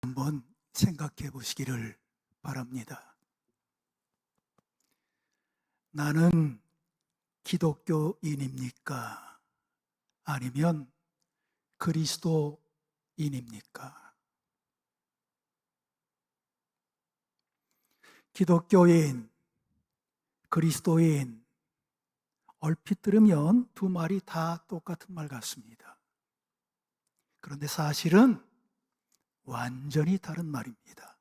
한번 생각해 보시기를 바랍니다. 나는 기독교인입니까? 아니면 그리스도인입니까? 기독교인, 그리스도인, 얼핏 들으면 두 말이 다 똑같은 말 같습니다. 그런데 사실은 완전히 다른 말입니다.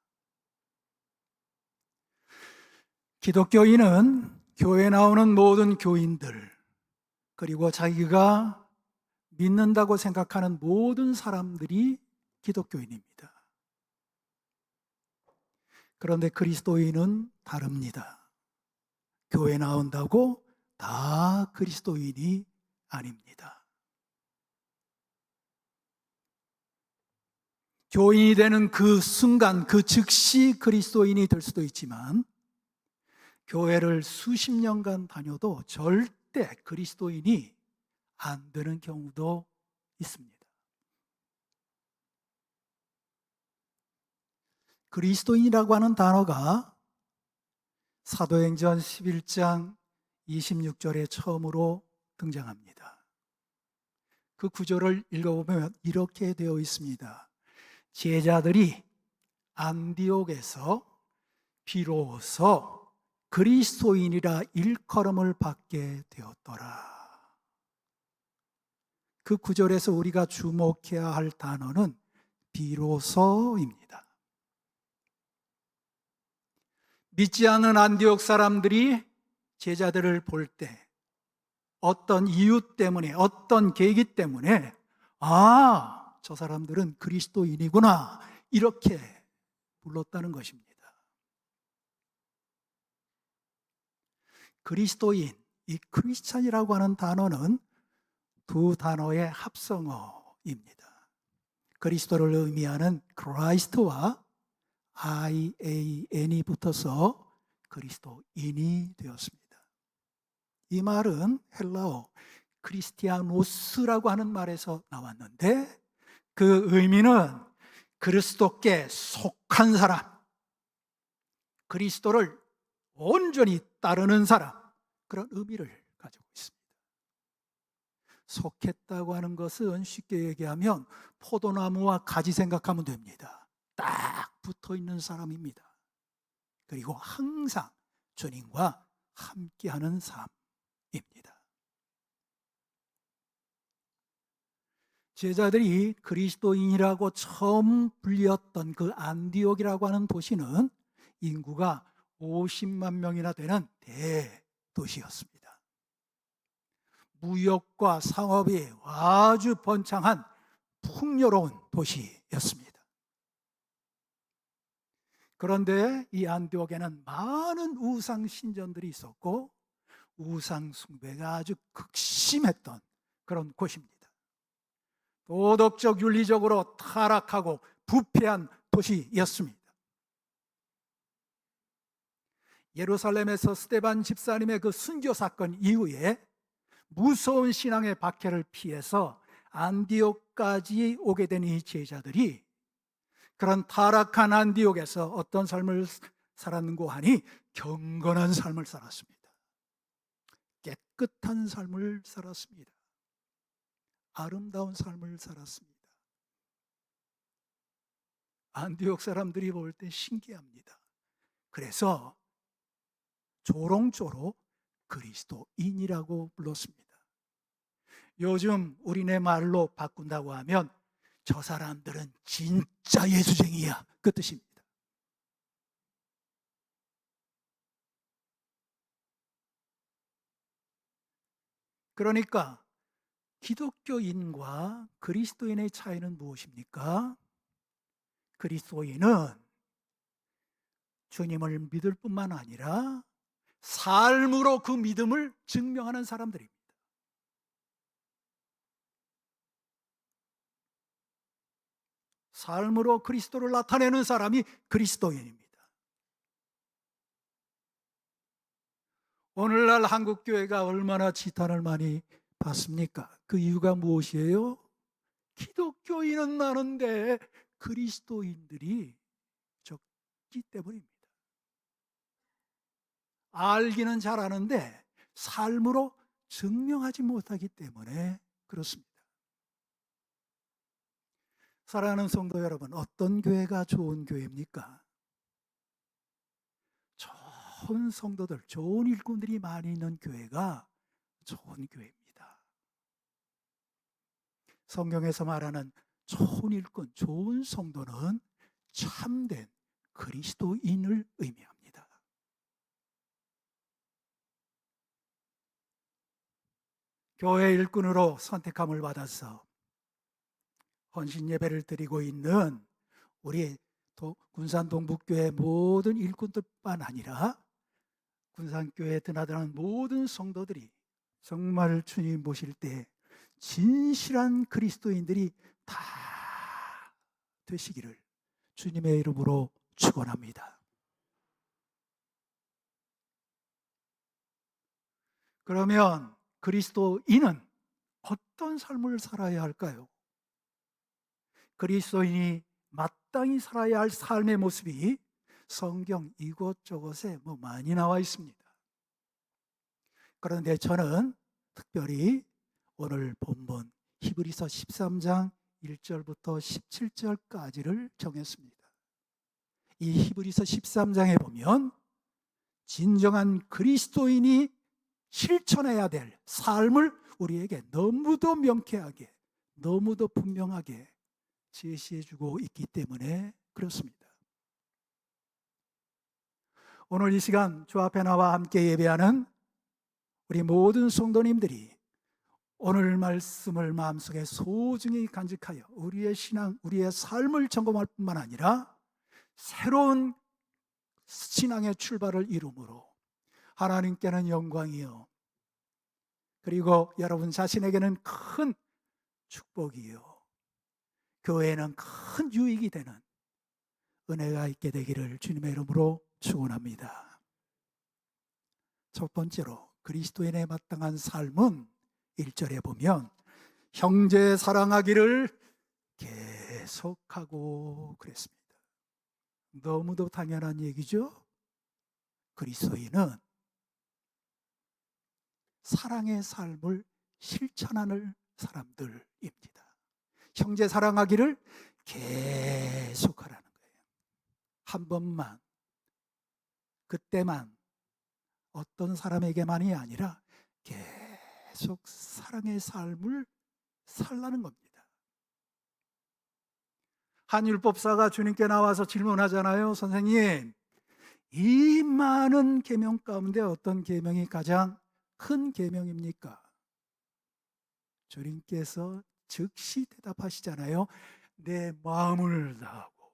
기독교인은 교회 나오는 모든 교인들, 그리고 자기가 믿는다고 생각하는 모든 사람들이 기독교인입니다. 그런데 그리스도인은 다릅니다. 교회 나온다고 다 그리스도인이 아닙니다. 교인이 되는 그 순간, 그 즉시 그리스도인이 될 수도 있지만 교회를 수십 년간 다녀도 절대 그리스도인이 안 되는 경우도 있습니다. 그리스도인이라고 하는 단어가 사도행전 11장 26절에 처음으로 등장합니다. 그 구절을 읽어보면 이렇게 되어 있습니다. 제자들이 안디옥에서 비로소 그리스도인이라 일컬음을 받게 되었더라. 그 구절에서 우리가 주목해야 할 단어는 비로소입니다. 믿지 않는 안디옥 사람들이 제자들을 볼 때 어떤 이유 때문에, 어떤 계기 때문에 저 사람들은 그리스도인이구나 이렇게 불렀다는 것입니다. 그리스도인, 이 크리스찬이라고 하는 단어는 두 단어의 합성어입니다. 그리스도를 의미하는 크라이스트와 IAN이 붙어서 그리스도인이 되었습니다. 이 말은 헬라어 크리스티아노스라고 하는 말에서 나왔는데 그 의미는 그리스도께 속한 사람, 그리스도를 온전히 따르는 사람, 그런 의미를 가지고 있습니다. 속했다고 하는 것은 쉽게 얘기하면 포도나무와 가지 생각하면 됩니다. 딱 붙어 있는 사람입니다. 그리고 항상 주님과 함께하는 삶입니다. 제자들이 그리스도인이라고 처음 불렸던 그 안디옥이라고 하는 도시는 인구가 50만 명이나 되는 대도시였습니다. 무역과 상업이 아주 번창한 풍요로운 도시였습니다. 그런데 이 안디옥에는 많은 우상 신전들이 있었고 우상 숭배가 아주 극심했던 그런 곳입니다. 도덕적 윤리적으로 타락하고 부패한 도시였습니다. 예루살렘에서 스데반 집사님의 그 순교 사건 이후에 무서운 신앙의 박해를 피해서 안디옥까지 오게 된 이 제자들이 그런 타락한 안디옥에서 어떤 삶을 살았는고 하니 경건한 삶을 살았습니다. 깨끗한 삶을 살았습니다. 아름다운 삶을 살았습니다. 안디옥 사람들이 볼 때 신기합니다. 그래서 조롱조로 그리스도인이라고 불렀습니다. 요즘 우리네 말로 바꾼다고 하면 저 사람들은 진짜 예수쟁이야 그 뜻입니다. 그러니까 기독교인과 그리스도인의 차이는 무엇입니까? 그리스도인은 주님을 믿을 뿐만 아니라 삶으로 그 믿음을 증명하는 사람들입니다. 삶으로 그리스도를 나타내는 사람이 그리스도인입니다. 오늘날 한국교회가 얼마나 지탄을 많이 받습니까? 그 이유가 무엇이에요? 기독교인은 많은데 그리스도인들이 적기 때문입니다. 알기는 잘 아는데 삶으로 증명하지 못하기 때문에 그렇습니다. 사랑하는 성도 여러분, 어떤 교회가 좋은 교회입니까? 좋은 성도들, 좋은 일꾼들이 많이 있는 교회가 좋은 교회입니다. 성경에서 말하는 좋은 일꾼, 좋은 성도는 참된 그리스도인을 의미합니다. 교회 일꾼으로 선택함을 받아서 헌신 예배를 드리고 있는 우리 군산 동북교회 모든 일꾼들뿐만 아니라 군산교회에 드나드는 모든 성도들이 정말 주님 보실 때 진실한 그리스도인들이 다 되시기를 주님의 이름으로 축원합니다. 그러면 그리스도인은 어떤 삶을 살아야 할까요? 그리스도인이 마땅히 살아야 할 삶의 모습이 성경 이곳저곳에 많이 나와 있습니다. 그런데 저는 특별히 오늘 본문 히브리서 13장 1절부터 17절까지를 정했습니다. 이 히브리서 13장에 보면 진정한 그리스도인이 실천해야 될 삶을 우리에게 너무도 명쾌하게, 너무도 분명하게 제시해주고 있기 때문에 그렇습니다. 오늘 이 시간 주 앞에 나와 함께 예배하는 우리 모든 성도님들이 오늘 말씀을 마음속에 소중히 간직하여 우리의 신앙, 우리의 삶을 점검할 뿐만 아니라 새로운 신앙의 출발을 이루므로 하나님께는 영광이요, 그리고 여러분 자신에게는 큰 축복이요, 교회에는 큰 유익이 되는 은혜가 있게 되기를 주님의 이름으로 축원합니다. 첫 번째로 그리스도인의 마땅한 삶은 1절에 보면 형제 사랑하기를 계속하고 그랬습니다. 너무도 당연한 얘기죠. 그리스도인은 사랑의 삶을 실천하는 사람들입니다. 형제 사랑하기를 계속하라는 거예요. 한 번만, 그때만, 어떤 사람에게만이 아니라 계속 사랑의 삶을 살라는 겁니다. 한 율법사가 주님께 나와서 질문하잖아요. 선생님, 이 많은 계명 가운데 어떤 계명이 가장 큰 계명입니까? 주님께서 즉시 대답하시잖아요. 내 마음을 다하고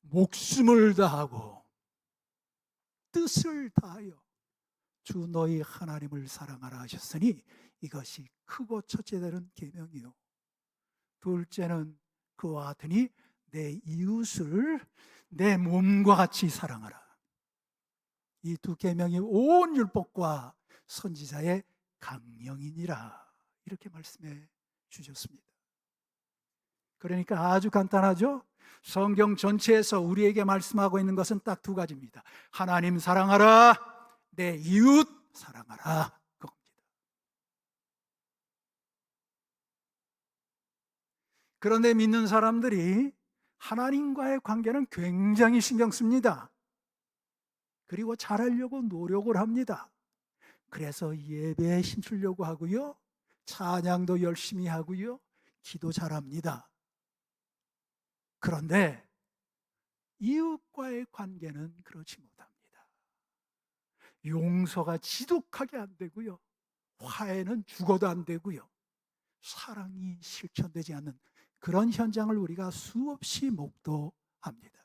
목숨을 다하고 뜻을 다하여 주 너희 하나님을 사랑하라 하셨으니 이것이 크고 첫째 되는 계명이요, 둘째는 그와 같으니 내 이웃을 내 몸과 같이 사랑하라. 이 두 계명이 온 율법과 선지자의 강령이니라, 이렇게 말씀해 주셨습니다. 그러니까 아주 간단하죠. 성경 전체에서 우리에게 말씀하고 있는 것은 딱 두 가지입니다. 하나님 사랑하라, 내 이웃 사랑하라, 그겁니다. 그런데 믿는 사람들이 하나님과의 관계는 굉장히 신경 씁니다. 그리고 잘하려고 노력을 합니다. 그래서 예배에 힘쓰려고 하고요, 찬양도 열심히 하고요, 기도 잘합니다. 그런데 이웃과의 관계는 그렇지 못합니다. 용서가 지독하게 안 되고요, 화해는 죽어도 안 되고요, 사랑이 실천되지 않는 그런 현장을 우리가 수없이 목도합니다.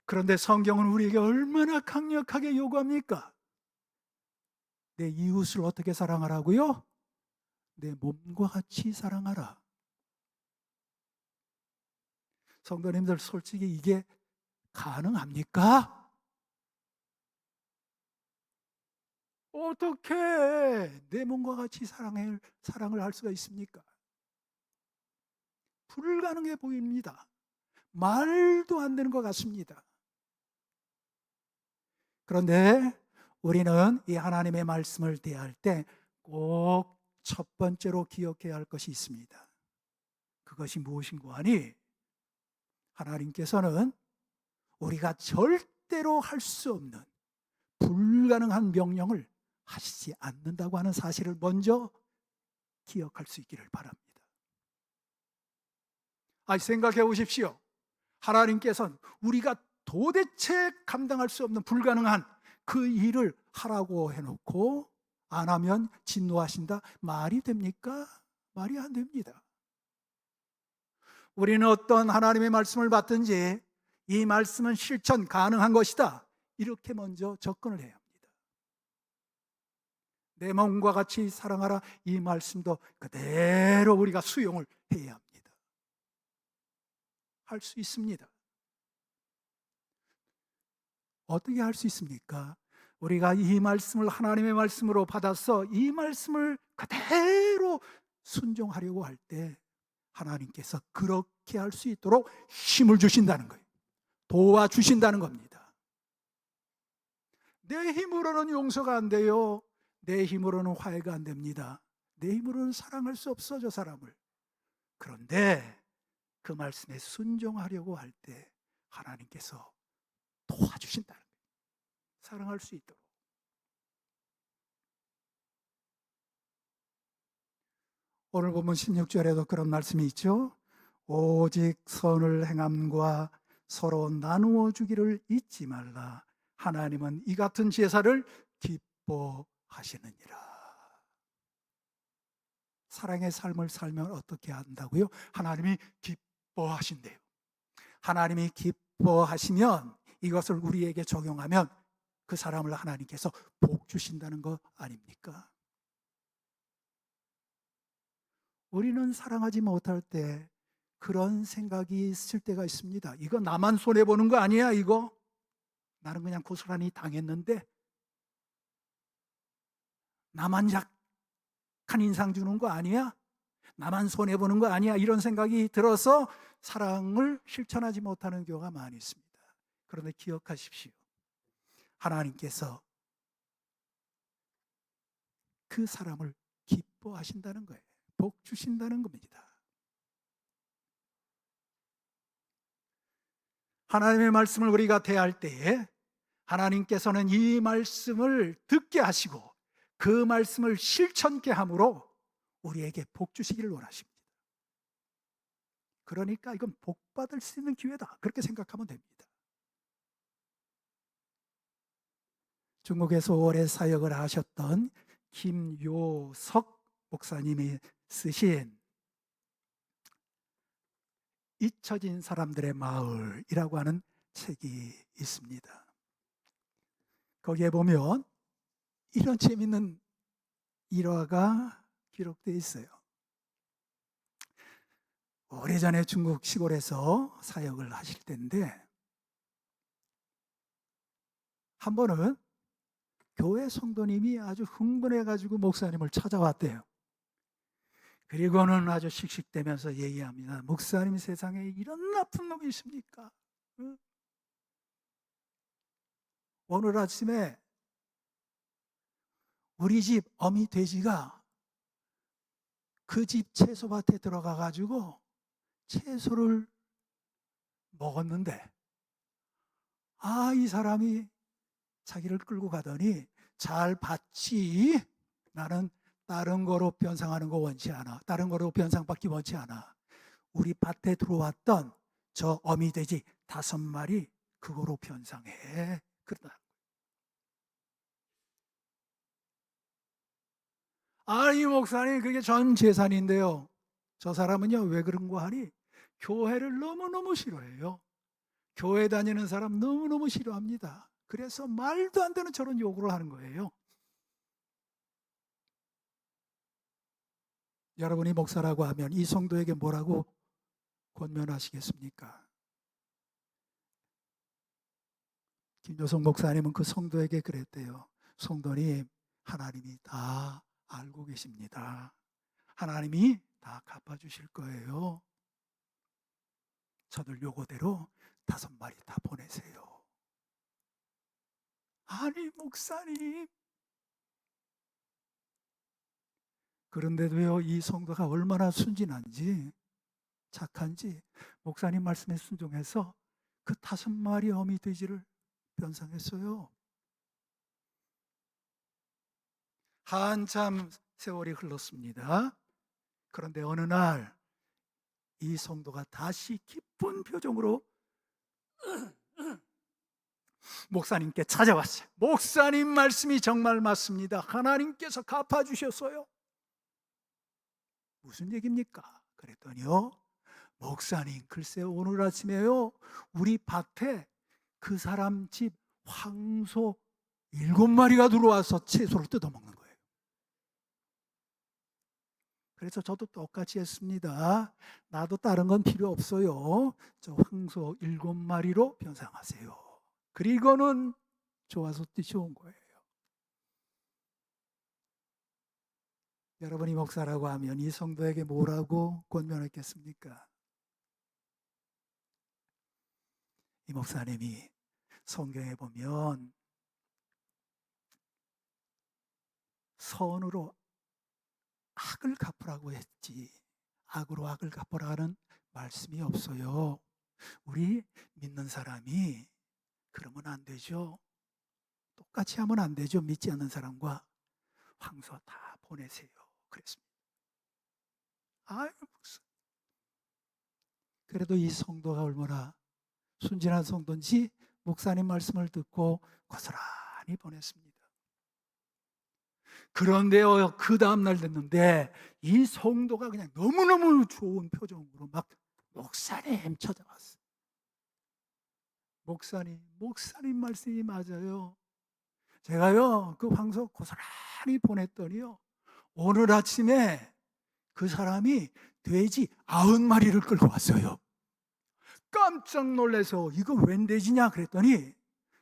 그런데 성경은 우리에게 얼마나 강력하게 요구합니까? 내 이웃을 어떻게 사랑하라고요? 내 몸과 같이 사랑하라. 성도님들, 솔직히 이게 가능합니까? 어떻게 내 몸과 같이 사랑을 할 수가 있습니까? 불가능해 보입니다. 말도 안 되는 것 같습니다. 그런데 우리는 이 하나님의 말씀을 대할 때 꼭 첫 번째로 기억해야 할 것이 있습니다. 그것이 무엇인고 하니, 하나님께서는 우리가 절대로 할 수 없는 불가능한 명령을 하시지 않는다고 하는 사실을 먼저 기억할 수 있기를 바랍니다. 생각해 보십시오. 하나님께서는 우리가 도대체 감당할 수 없는 불가능한 그 일을 하라고 해놓고 안 하면 진노하신다. 말이 됩니까? 말이 안 됩니다. 우리는 어떤 하나님의 말씀을 받든지 이 말씀은 실천 가능한 것이다, 이렇게 먼저 접근을 해야 합니다. 내 몸과 같이 사랑하라, 이 말씀도 그대로 우리가 수용을 해야 합니다. 할 수 있습니다. 어떻게 할 수 있습니까? 우리가 이 말씀을 하나님의 말씀으로 받아서 이 말씀을 그대로 순종하려고 할 때 하나님께서 그렇게 할 수 있도록 힘을 주신다는 거예요. 도와주신다는 겁니다. 내 힘으로는 용서가 안 돼요. 내 힘으로는 화해가 안 됩니다. 내 힘으로는 사랑할 수 없어, 저 사람을. 그런데 그 말씀에 순종하려고 할 때 하나님께서 도와주신다는 거예요. 사랑할 수 있도록. 오늘 보면 16절에도 그런 말씀이 있죠. 오직 선을 행함과 서로 나누어 주기를 잊지 말라. 하나님은 이 같은 제사를 기뻐하시느니라. 사랑의 삶을 살면 어떻게 한다고요? 하나님이 기뻐하신대요. 하나님이 기뻐하시면 이것을 우리에게 적용하면 그 사람을 하나님께서 복 주신다는 거 아닙니까? 우리는 사랑하지 못할 때 그런 생각이 있을 때가 있습니다. 이거 나만 손해보는 거 아니야, 이거? 나는 그냥 고스란히 당했는데 나만 약한 인상 주는 거 아니야? 나만 손해보는 거 아니야? 이런 생각이 들어서 사랑을 실천하지 못하는 경우가 많이 있습니다. 그런데 기억하십시오. 하나님께서 그 사람을 기뻐하신다는 거예요. 복 주신다는 겁니다. 하나님의 말씀을 우리가 대할 때에 하나님께서는 이 말씀을 듣게 하시고 그 말씀을 실천케 함으로 우리에게 복 주시기를 원하십니다. 그러니까 이건 복 받을 수 있는 기회다, 그렇게 생각하면 됩니다. 중국에서 오래 사역을 하셨던 김요석 목사님이 쓰신 잊혀진 사람들의 마을이라고 하는 책이 있습니다. 거기에 보면 이런 재미있는 일화가 기록되어 있어요. 오래전에 중국 시골에서 사역을 하실 때인데 한 번은 교회 성도님이 아주 흥분해가지고 목사님을 찾아왔대요. 그리고는 아주 씩씩대면서 얘기합니다. 목사님, 세상에 이런 나쁜 놈이 있습니까? 응? 오늘 아침에 우리 집 어미 돼지가 그 집 채소밭에 들어가가지고 채소를 먹었는데 이 사람이 자기를 끌고 가더니 잘 봤지? 나는 다른 거로 변상하는 거 원치 않아. 다른 거로 변상받기 원치 않아. 우리 밭에 들어왔던 저 어미 돼지 5마리 그거로 변상해. 그러다. 아니 목사님, 그게 전 재산인데요. 저 사람은요 왜 그런 거 하니? 교회를 너무너무 싫어해요. 교회 다니는 사람 너무너무 싫어합니다. 그래서 말도 안 되는 저런 요구를 하는 거예요. 여러분이 목사라고 하면 이 성도에게 뭐라고 권면하시겠습니까? 김효성 목사님은 그 성도에게 그랬대요. 성도님, 하나님이 다 알고 계십니다. 하나님이 다 갚아주실 거예요. 저들 요거대로 5마리 다 보내세요. 아니 목사님, 그런데도요 이 성도가 얼마나 순진한지 착한지 목사님 말씀에 순종해서 그 5마리 어미 돼지를 변상했어요. 한참 세월이 흘렀습니다. 그런데 어느 날 이 성도가 다시 기쁜 표정으로 목사님께 찾아왔어요. 목사님 말씀이 정말 맞습니다. 하나님께서 갚아주셨어요. 무슨 얘기입니까? 그랬더니요, 목사님 글쎄 오늘 아침에요 우리 밭에 그 사람 집 황소 7마리가 들어와서 채소를 뜯어먹는 거예요. 그래서 저도 똑같이 했습니다. 나도 다른 건 필요 없어요. 저 황소 7마리로 변상하세요. 그리고는 좋아서 뛰쳐온 거예요. 여러분이 목사라고 하면 이 성도에게 뭐라고 권면했겠습니까? 이 목사님이 성경에 보면 선으로 악을 갚으라고 했지 악으로 악을 갚으라는 말씀이 없어요. 우리 믿는 사람이 그러면 안 되죠. 똑같이 하면 안 되죠. 믿지 않는 사람과 황소 다 보내세요. 그랬습니다. 아유, 그래도 이 성도가 얼마나 순진한 성도인지 목사님 말씀을 듣고 고스란히 보냈습니다. 그런데요, 그 다음날 됐는데 이 성도가 그냥 너무너무 좋은 표정으로 막 목사님 찾아왔어요. 목사님 말씀이 맞아요. 제가요 그 황소 고스란히 보냈더니요 오늘 아침에 그 사람이 돼지 90마리를 끌고 왔어요. 깜짝 놀라서 이거 웬 돼지냐 그랬더니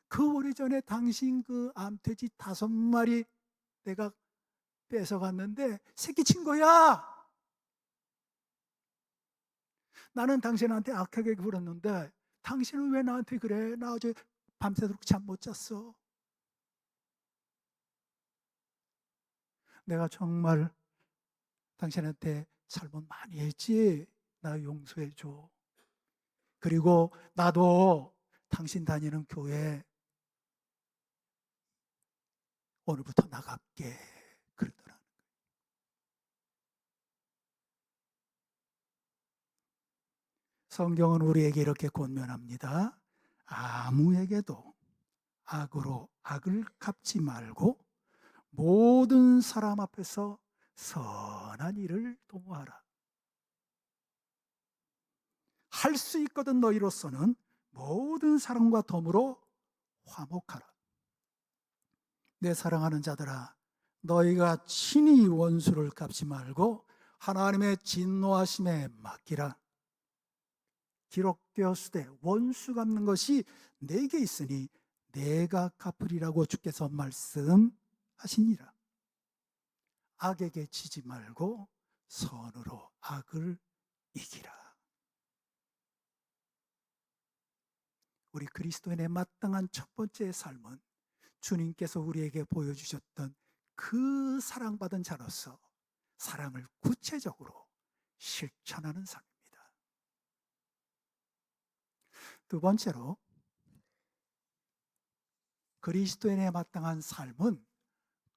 그 오래전에 당신 그 암돼지 5마리 내가 뺏어갔는데 새끼 친 거야. 나는 당신한테 악하게 굴었는데 당신은 왜 나한테 그래? 나 어제 밤새도록 잠 못 잤어. 내가 정말 당신한테 잘못 많이 했지. 나 용서해 줘. 그리고 나도 당신 다니는 교회 오늘부터 나갈게. 그러더라. 성경은 우리에게 이렇게 권면합니다. 아무에게도 악으로 악을 갚지 말고 모든 사람 앞에서 선한 일을 도모하라. 할 수 있거든 너희로서는 모든 사람과 더불어 화목하라. 내 사랑하는 자들아, 너희가 친히 원수를 갚지 말고 하나님의 진노하심에 맡기라. 기록되었으되 원수 갚는 것이 내게 있으니 내가 갚으리라고 주께서 말씀하시니라. 악에게 지지 말고 선으로 악을 이기라. 우리 그리스도인의 마땅한 첫 번째 삶은 주님께서 우리에게 보여주셨던 그 사랑받은 자로서 사랑을 구체적으로 실천하는 삶입니다. 두 번째로 그리스도인의 마땅한 삶은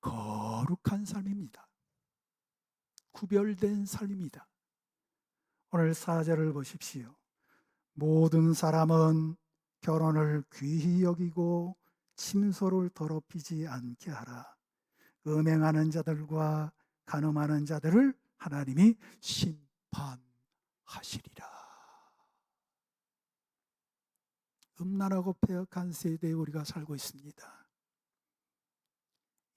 거룩한 삶입니다. 구별된 삶입니다. 오늘 4절을 보십시오. 모든 사람은 결혼을 귀히 여기고 침소를 더럽히지 않게 하라. 음행하는 자들과 간음하는 자들을 하나님이 심판하시리라. 음란하고 폐역한 세대에 우리가 살고 있습니다.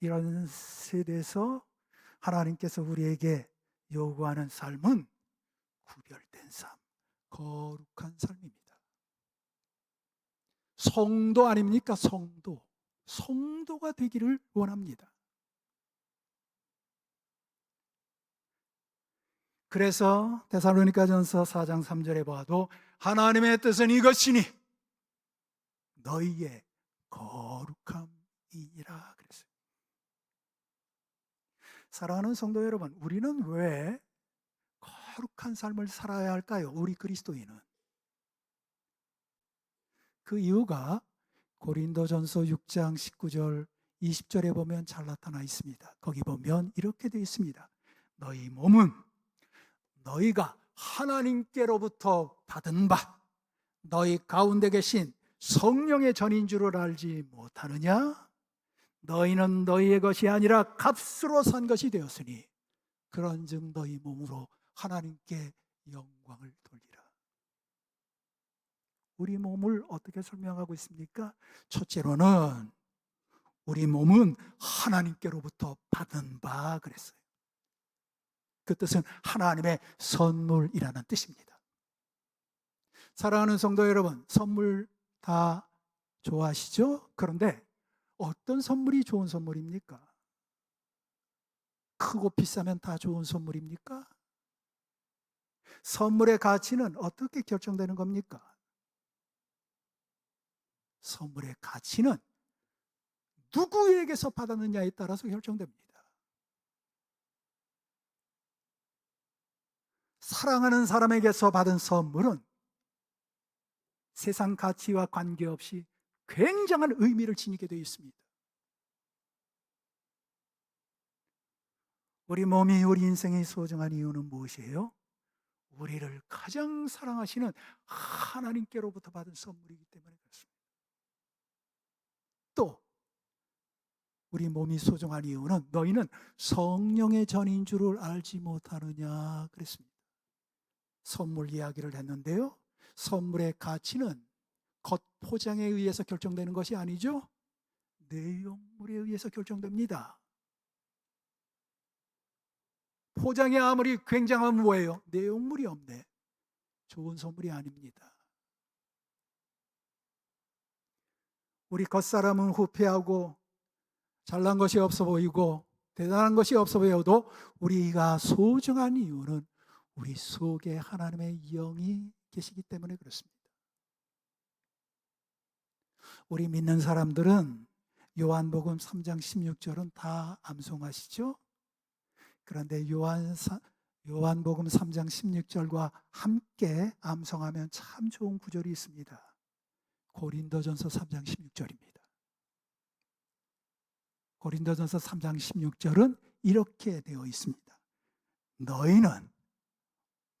이런 세대에서 하나님께서 우리에게 요구하는 삶은 구별된 삶, 거룩한 삶입니다. 성도 아닙니까? 성도가 되기를 원합니다. 그래서 데살로니가전서 4장 3절에 봐도 하나님의 뜻은 이것이니 너희의 거룩함이니라 그랬어요. 사랑하는 성도 여러분, 우리는 왜 거룩한 삶을 살아야 할까요? 우리 그리스도인은. 그 이유가 고린도전서 6장 19절 20절에 보면 잘 나타나 있습니다. 거기 보면 이렇게 되어 있습니다. 너희 몸은 너희가 하나님께로부터 받은 바 너희 가운데 계신 성령의 전인 줄을 알지 못하느냐? 너희는 너희의 것이 아니라 값으로 산 것이 되었으니 그런즉 너희 몸으로 하나님께 영광을 돌리라. 우리 몸을 어떻게 설명하고 있습니까? 첫째로는 우리 몸은 하나님께로부터 받은 바 그랬어요. 그 뜻은 하나님의 선물이라는 뜻입니다. 사랑하는 성도 여러분, 선물 다 좋아하시죠? 그런데 어떤 선물이 좋은 선물입니까? 크고 비싸면 다 좋은 선물입니까? 선물의 가치는 어떻게 결정되는 겁니까? 선물의 가치는 누구에게서 받았느냐에 따라서 결정됩니다. 사랑하는 사람에게서 받은 선물은 세상 가치와 관계없이 굉장한 의미를 지니게 되어 있습니다. 우리 몸이 우리 인생이 소중한 이유는 무엇이에요? 우리를 가장 사랑하시는 하나님께로부터 받은 선물이기 때문에 그렇습니다. 또 우리 몸이 소중한 이유는 너희는 성령의 전인 줄을 알지 못하느냐 그랬습니다. 선물 이야기를 했는데요, 선물의 가치는 겉포장에 의해서 결정되는 것이 아니죠. 내용물에 의해서 결정됩니다. 포장이 아무리 굉장하면 뭐예요? 내용물이 없네. 좋은 선물이 아닙니다. 우리 겉사람은 후패하고 잘난 것이 없어 보이고 대단한 것이 없어 보여도 우리가 소중한 이유는 우리 속에 하나님의 영이 계시기 때문에 그렇습니다. 우리 믿는 사람들은 요한복음 3장 16절은 다 암송하시죠? 그런데 요한복음 3장 16절과 함께 암송하면 참 좋은 구절이 있습니다. 고린도전서 3장 16절입니다. 고린도전서 3장 16절은 이렇게 되어 있습니다. 너희는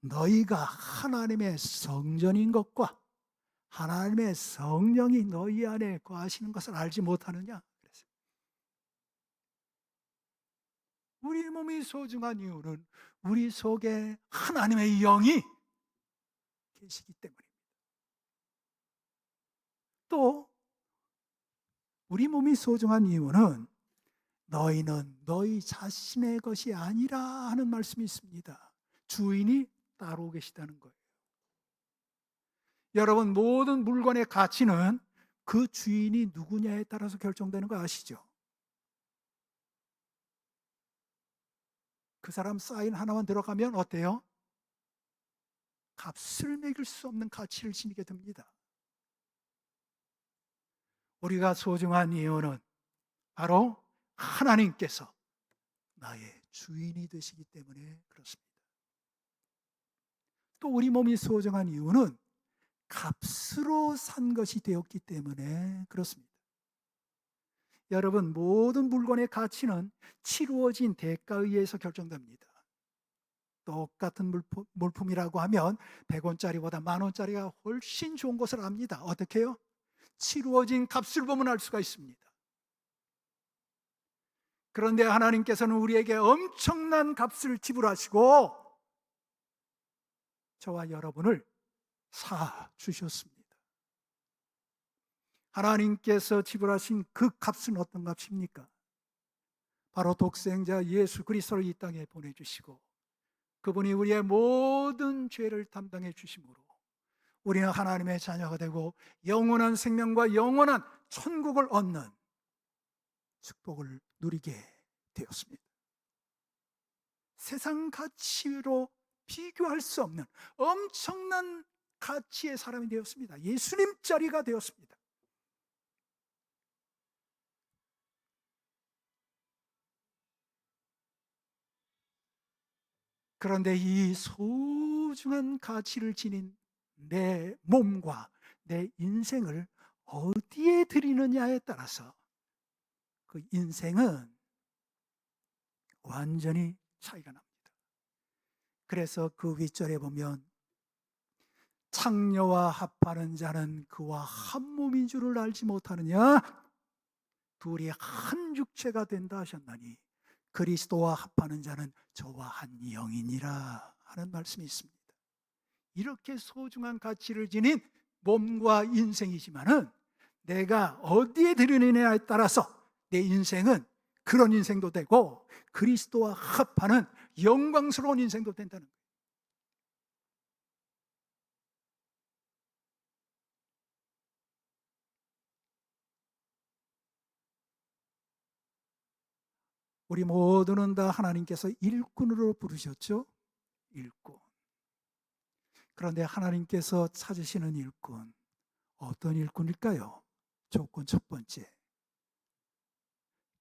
너희가 하나님의 성전인 것과 하나님의 성령이 너희 안에 거하시는 것을 알지 못하느냐? 그랬어요. 우리 몸이 소중한 이유는 우리 속에 하나님의 영이 계시기 때문입니다. 또 우리 몸이 소중한 이유는 너희는 너희 자신의 것이 아니라 하는 말씀이 있습니다. 주인이 따로 계시다는 거예요. 여러분, 모든 물건의 가치는 그 주인이 누구냐에 따라서 결정되는 거 아시죠? 그 사람 사인 하나만 들어가면 어때요? 값을 매길 수 없는 가치를 지니게 됩니다. 우리가 소중한 이유는 바로 하나님께서 나의 주인이 되시기 때문에 그렇습니다. 또 우리 몸이 소중한 이유는 값으로 산 것이 되었기 때문에 그렇습니다. 여러분, 모든 물건의 가치는 치루어진 대가에 의해서 결정됩니다. 똑같은 물품이라고 하면 100원짜리보다 만원짜리가 훨씬 좋은 것을 압니다. 어떻게 해요? 치루어진 값을 보면 알 수가 있습니다. 그런데 하나님께서는 우리에게 엄청난 값을 지불하시고 저와 여러분을 사 주셨습니다. 하나님께서 지불하신 그 값은 어떤 값입니까? 바로 독생자 예수 그리스도를 이 땅에 보내주시고 그분이 우리의 모든 죄를 담당해 주심으로 우리는 하나님의 자녀가 되고 영원한 생명과 영원한 천국을 얻는 축복을 누리게 되었습니다. 세상 가치로 비교할 수 없는 엄청난 가치의 사람이 되었습니다. 예수님 자리가 되었습니다. 그런데 이 소중한 가치를 지닌 내 몸과 내 인생을 어디에 드리느냐에 따라서 그 인생은 완전히 차이가 납니다. 그래서 그 윗절에 보면 창녀와 합하는 자는 그와 한 몸인 줄을 알지 못하느냐? 둘이 한 육체가 된다 하셨나니 그리스도와 합하는 자는 저와 한 영이니라 하는 말씀이 있습니다. 이렇게 소중한 가치를 지닌 몸과 인생이지만은 내가 어디에 드리느냐에 따라서 내 인생은 그런 인생도 되고 그리스도와 합하는 영광스러운 인생도 된다는 거예요. 우리 모두는 다 하나님께서 일꾼으로 부르셨죠? 일꾼. 그런데 하나님께서 찾으시는 일꾼, 어떤 일꾼일까요? 조건 첫 번째,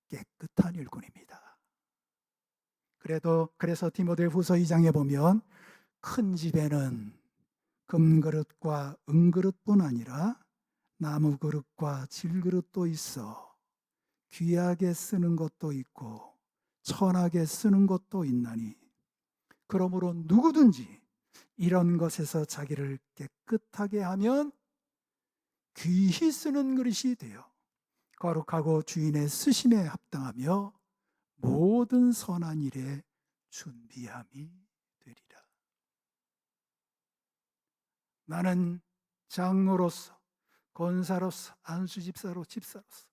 깨끗한 일꾼입니다. 그래서 디모데후서 2장에 보면 큰 집에는 금그릇과 은그릇뿐 아니라 나무 그릇과 질그릇도 있어 귀하게 쓰는 것도 있고 천하게 쓰는 것도 있나니 그러므로 누구든지 이런 것에서 자기를 깨끗하게 하면 귀히 쓰는 그릇이 되어 거룩하고 주인의 쓰심에 합당하며 모든 선한 일에 준비함이 되리라. 나는 장로로서, 권사로서, 안수집사로, 집사로서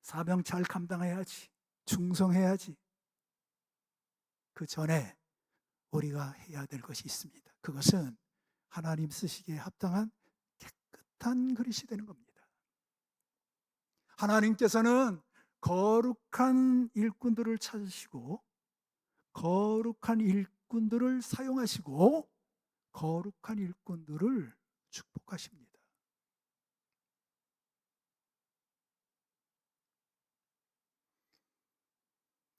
사명 잘 감당해야지, 충성해야지. 그 전에 우리가 해야 될 것이 있습니다. 그것은 하나님 쓰시기에 합당한 깨끗한 그릇이 되는 겁니다. 하나님께서는 거룩한 일꾼들을 찾으시고 거룩한 일꾼들을 사용하시고 거룩한 일꾼들을 축복하십니다.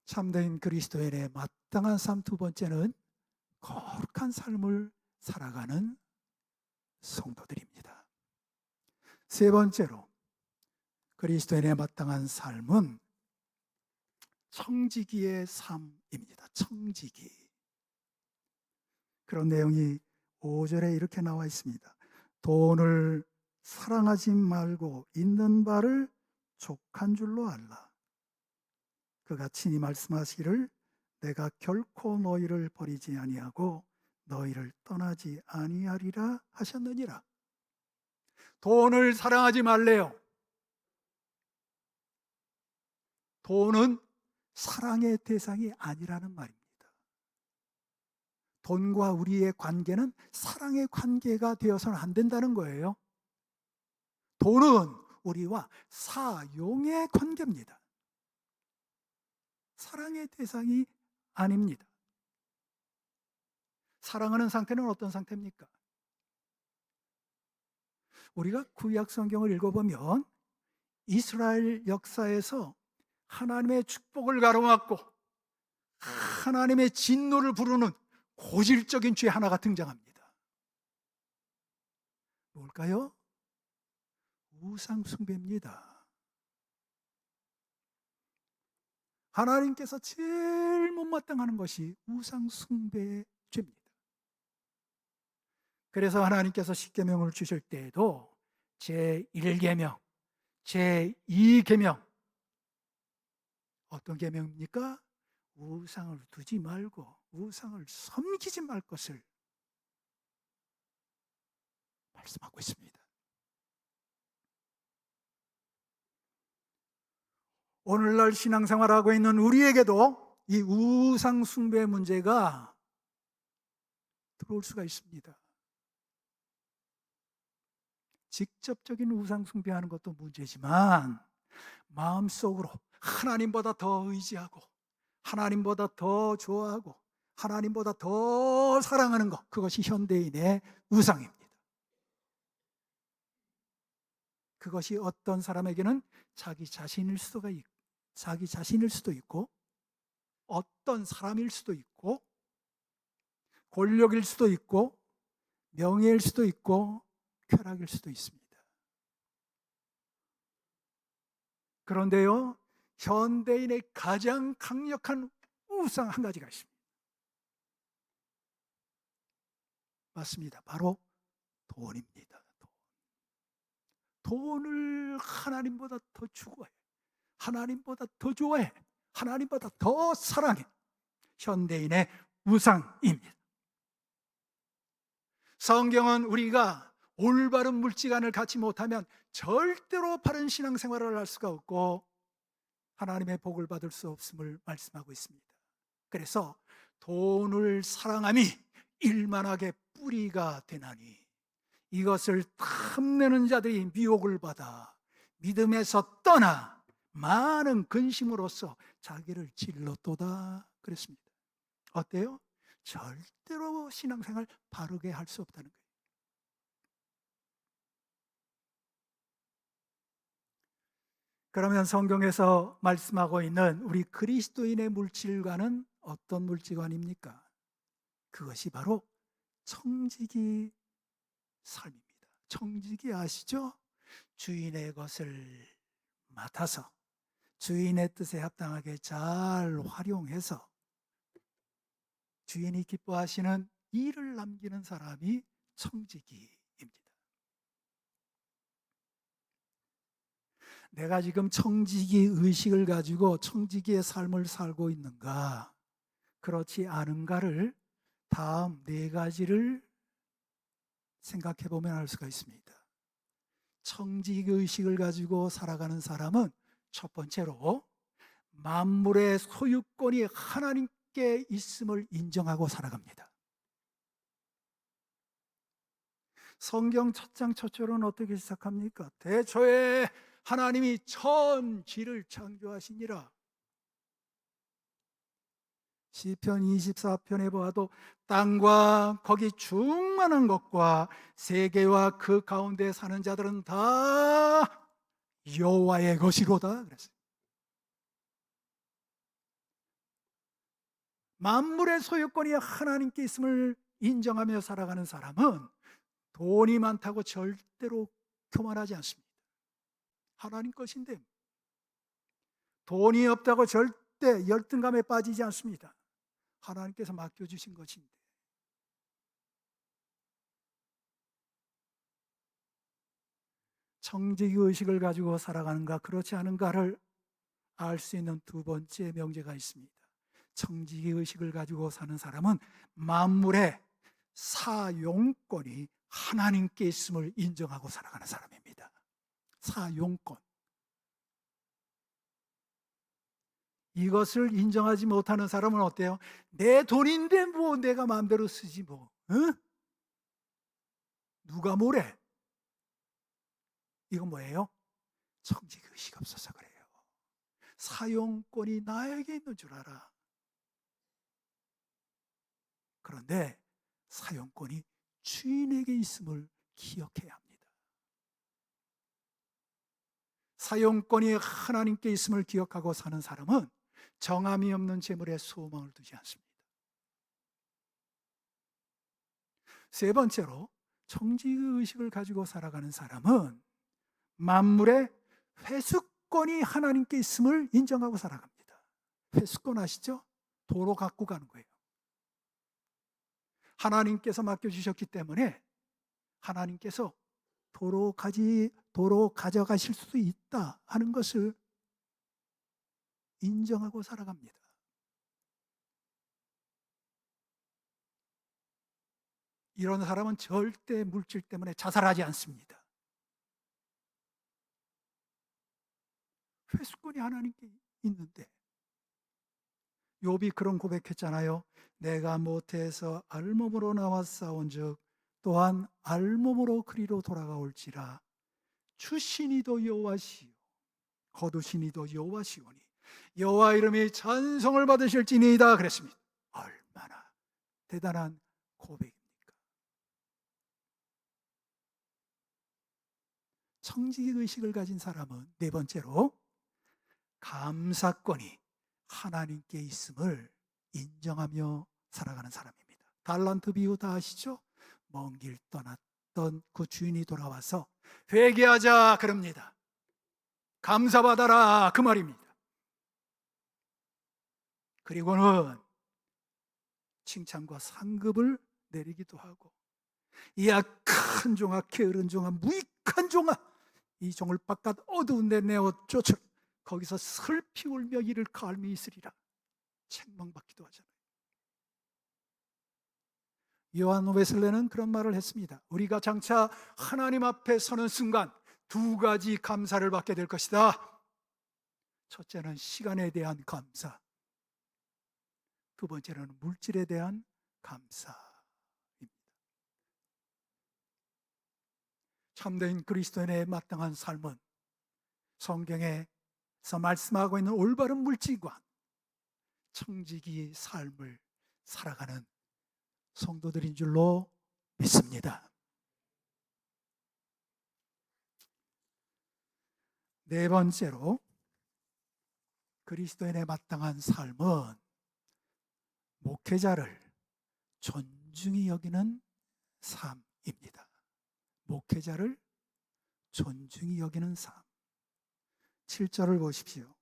참된 그리스도인의 마땅한 삶 두 번째는 거룩한 삶을 살아가는 성도들입니다. 세 번째로 그리스도인의 마땅한 삶은 청지기의 삶입니다. 청지기. 그런 내용이 5절에 이렇게 나와 있습니다. 돈을 사랑하지 말고 있는 바를 족한 줄로 알라. 그가 친히 말씀하시기를 내가 결코 너희를 버리지 아니하고 너희를 떠나지 아니하리라 하셨느니라. 돈을 사랑하지 말래요. 돈은 사랑의 대상이 아니라는 말입니다. 돈과 우리의 관계는 사랑의 관계가 되어서는 안 된다는 거예요. 돈은 우리와 사용의 관계입니다. 사랑의 대상이 아닙니다. 사랑하는 상태는 어떤 상태입니까? 우리가 구약 성경을 읽어보면 이스라엘 역사에서 하나님의 축복을 가로막고 하나님의 진노를 부르는 고질적인 죄 하나가 등장합니다. 뭘까요? 우상 숭배입니다. 하나님께서 제일 못마땅하는 것이 우상 숭배의 죄입니다. 그래서 하나님께서 십계명을 주실 때에도 제1계명, 제2계명 어떤 계명입니까? 우상을 두지 말고 우상을 섬기지 말 것을 말씀하고 있습니다. 오늘날 신앙생활하고 있는 우리에게도 이 우상 숭배 문제가 들어올 수가 있습니다. 직접적인 우상 숭배하는 것도 문제지만 마음속으로 하나님보다 더 의지하고 하나님보다 더 좋아하고 하나님보다 더 사랑하는 것, 그것이 현대인의 우상입니다. 그것이 어떤 사람에게는 자기 자신일 수도 있고 어떤 사람일 수도 있고 권력일 수도 있고 명예일 수도 있고 쾌락일 수도 있습니다. 그런데요, 현대인의 가장 강력한 우상 한 가지가 있습니다. 맞습니다. 바로 돈입니다. 돈을 하나님보다 더 추구해, 하나님보다 더 좋아해, 하나님보다 더 사랑해. 현대인의 우상입니다. 성경은 우리가 올바른 물지간을 갖지 못하면 절대로 바른 신앙생활을 할 수가 없고 하나님의 복을 받을 수 없음을 말씀하고 있습니다. 그래서 돈을 사랑함이 일만하게 뿌리가 되나니 이것을 탐내는 자들이 미혹을 받아 믿음에서 떠나 많은 근심으로써 자기를 질렀도다 그랬습니다. 어때요? 절대로 신앙생활 바르게 할 수 없다는 거예요. 그러면 성경에서 말씀하고 있는 우리 그리스도인의 물질관은 어떤 물질관입니까? 그것이 바로 청지기 삶입니다. 청지기 아시죠? 주인의 것을 맡아서 주인의 뜻에 합당하게 잘 활용해서 주인이 기뻐하시는 일을 남기는 사람이 청지기입니다. 내가 지금 청지기 의식을 가지고 청지기의 삶을 살고 있는가, 그렇지 않은가를 다음 네 가지를 생각해 보면 알 수가 있습니다. 청지기 의식을 가지고 살아가는 사람은 첫 번째로 만물의 소유권이 하나님께 있음을 인정하고 살아갑니다. 성경 첫 장 첫 절은 어떻게 시작합니까? 대초에 하나님이 천지를 창조하시니라. 시편 24편에 보아도 땅과 거기 충만한 것과 세계와 그 가운데 사는 자들은 다 여호와의 것이로다 그랬어요. 만물의 소유권이 하나님께 있음을 인정하며 살아가는 사람은 돈이 많다고 절대로 교만하지 않습니다. 하나님 것인데 돈이 없다고 절대 열등감에 빠지지 않습니다. 하나님께서 맡겨주신 것인데. 청지기 의식을 가지고 살아가는가 그렇지 않은가를 알 수 있는 두 번째 명제가 있습니다. 청지기 의식을 가지고 사는 사람은 만물의 사용권이 하나님께 있음을 인정하고 살아가는 사람입니다. 사용권. 이것을 인정하지 못하는 사람은 어때요? 내 돈인데 뭐 내가 마음대로 쓰지 뭐. 응? 누가 뭐래? 이건 뭐예요? 청지기 의식 없어서 그래요. 사용권이 나에게 있는 줄 알아. 그런데 사용권이 주인에게 있음을 기억해야 합니다. 사용권이 하나님께 있음을 기억하고 사는 사람은 정함이 없는 재물에 소망을 두지 않습니다. 세 번째로 청지기 의식을 가지고 살아가는 사람은 만물의 회수권이 하나님께 있음을 인정하고 살아갑니다. 회수권 아시죠? 도로 갖고 가는 거예요. 하나님께서 맡겨주셨기 때문에 하나님께서 도로 가져가실 수도 있다 하는 것을 인정하고 살아갑니다. 이런 사람은 절대 물질 때문에 자살하지 않습니다. 회수권이 하나님께 있는데 욥이 그런 고백했잖아요. 내가 모태에서 알몸으로 나와 싸운즉 또한 알몸으로 그리로 돌아가올지라 주신이도 여호와시요 거두신이도 여호와시오니 여호와 이름이 찬송을 받으실지니이다 그랬습니다. 얼마나 대단한 고백입니까? 청지기 의식을 가진 사람은 네 번째로 감사권이 하나님께 있음을 인정하며 살아가는 사람입니다. 달란트 비유 다 아시죠? 먼 길 떠났던 그 주인이 돌아와서 회개하자 그럽니다. 감사받아라 그 말입니다. 그리고는 칭찬과 상급을 내리기도 하고, 이 악한 종아, 게으른 종아, 무익한 종아, 이 종을 바깥 어두운 데 내어 쫓으라. 거기서 슬피 울며 이를 갈미 있으리라. 책망받기도 하잖아요. 요한 웨슬레는 그런 말을 했습니다. 우리가 장차 하나님 앞에 서는 순간 두 가지 감사를 받게 될 것이다. 첫째는 시간에 대한 감사, 두 번째는 물질에 대한 감사입니다. 참된 그리스도인의 마땅한 삶은 성경에서 말씀하고 있는 올바른 물질과 청지기의 삶을 살아가는 성도들인 줄로 믿습니다. 네 번째로 그리스도인의 마땅한 삶은 목회자를 존중히 여기는 삶입니다. 목회자를 존중히 여기는 삶. 7절을 보십시오.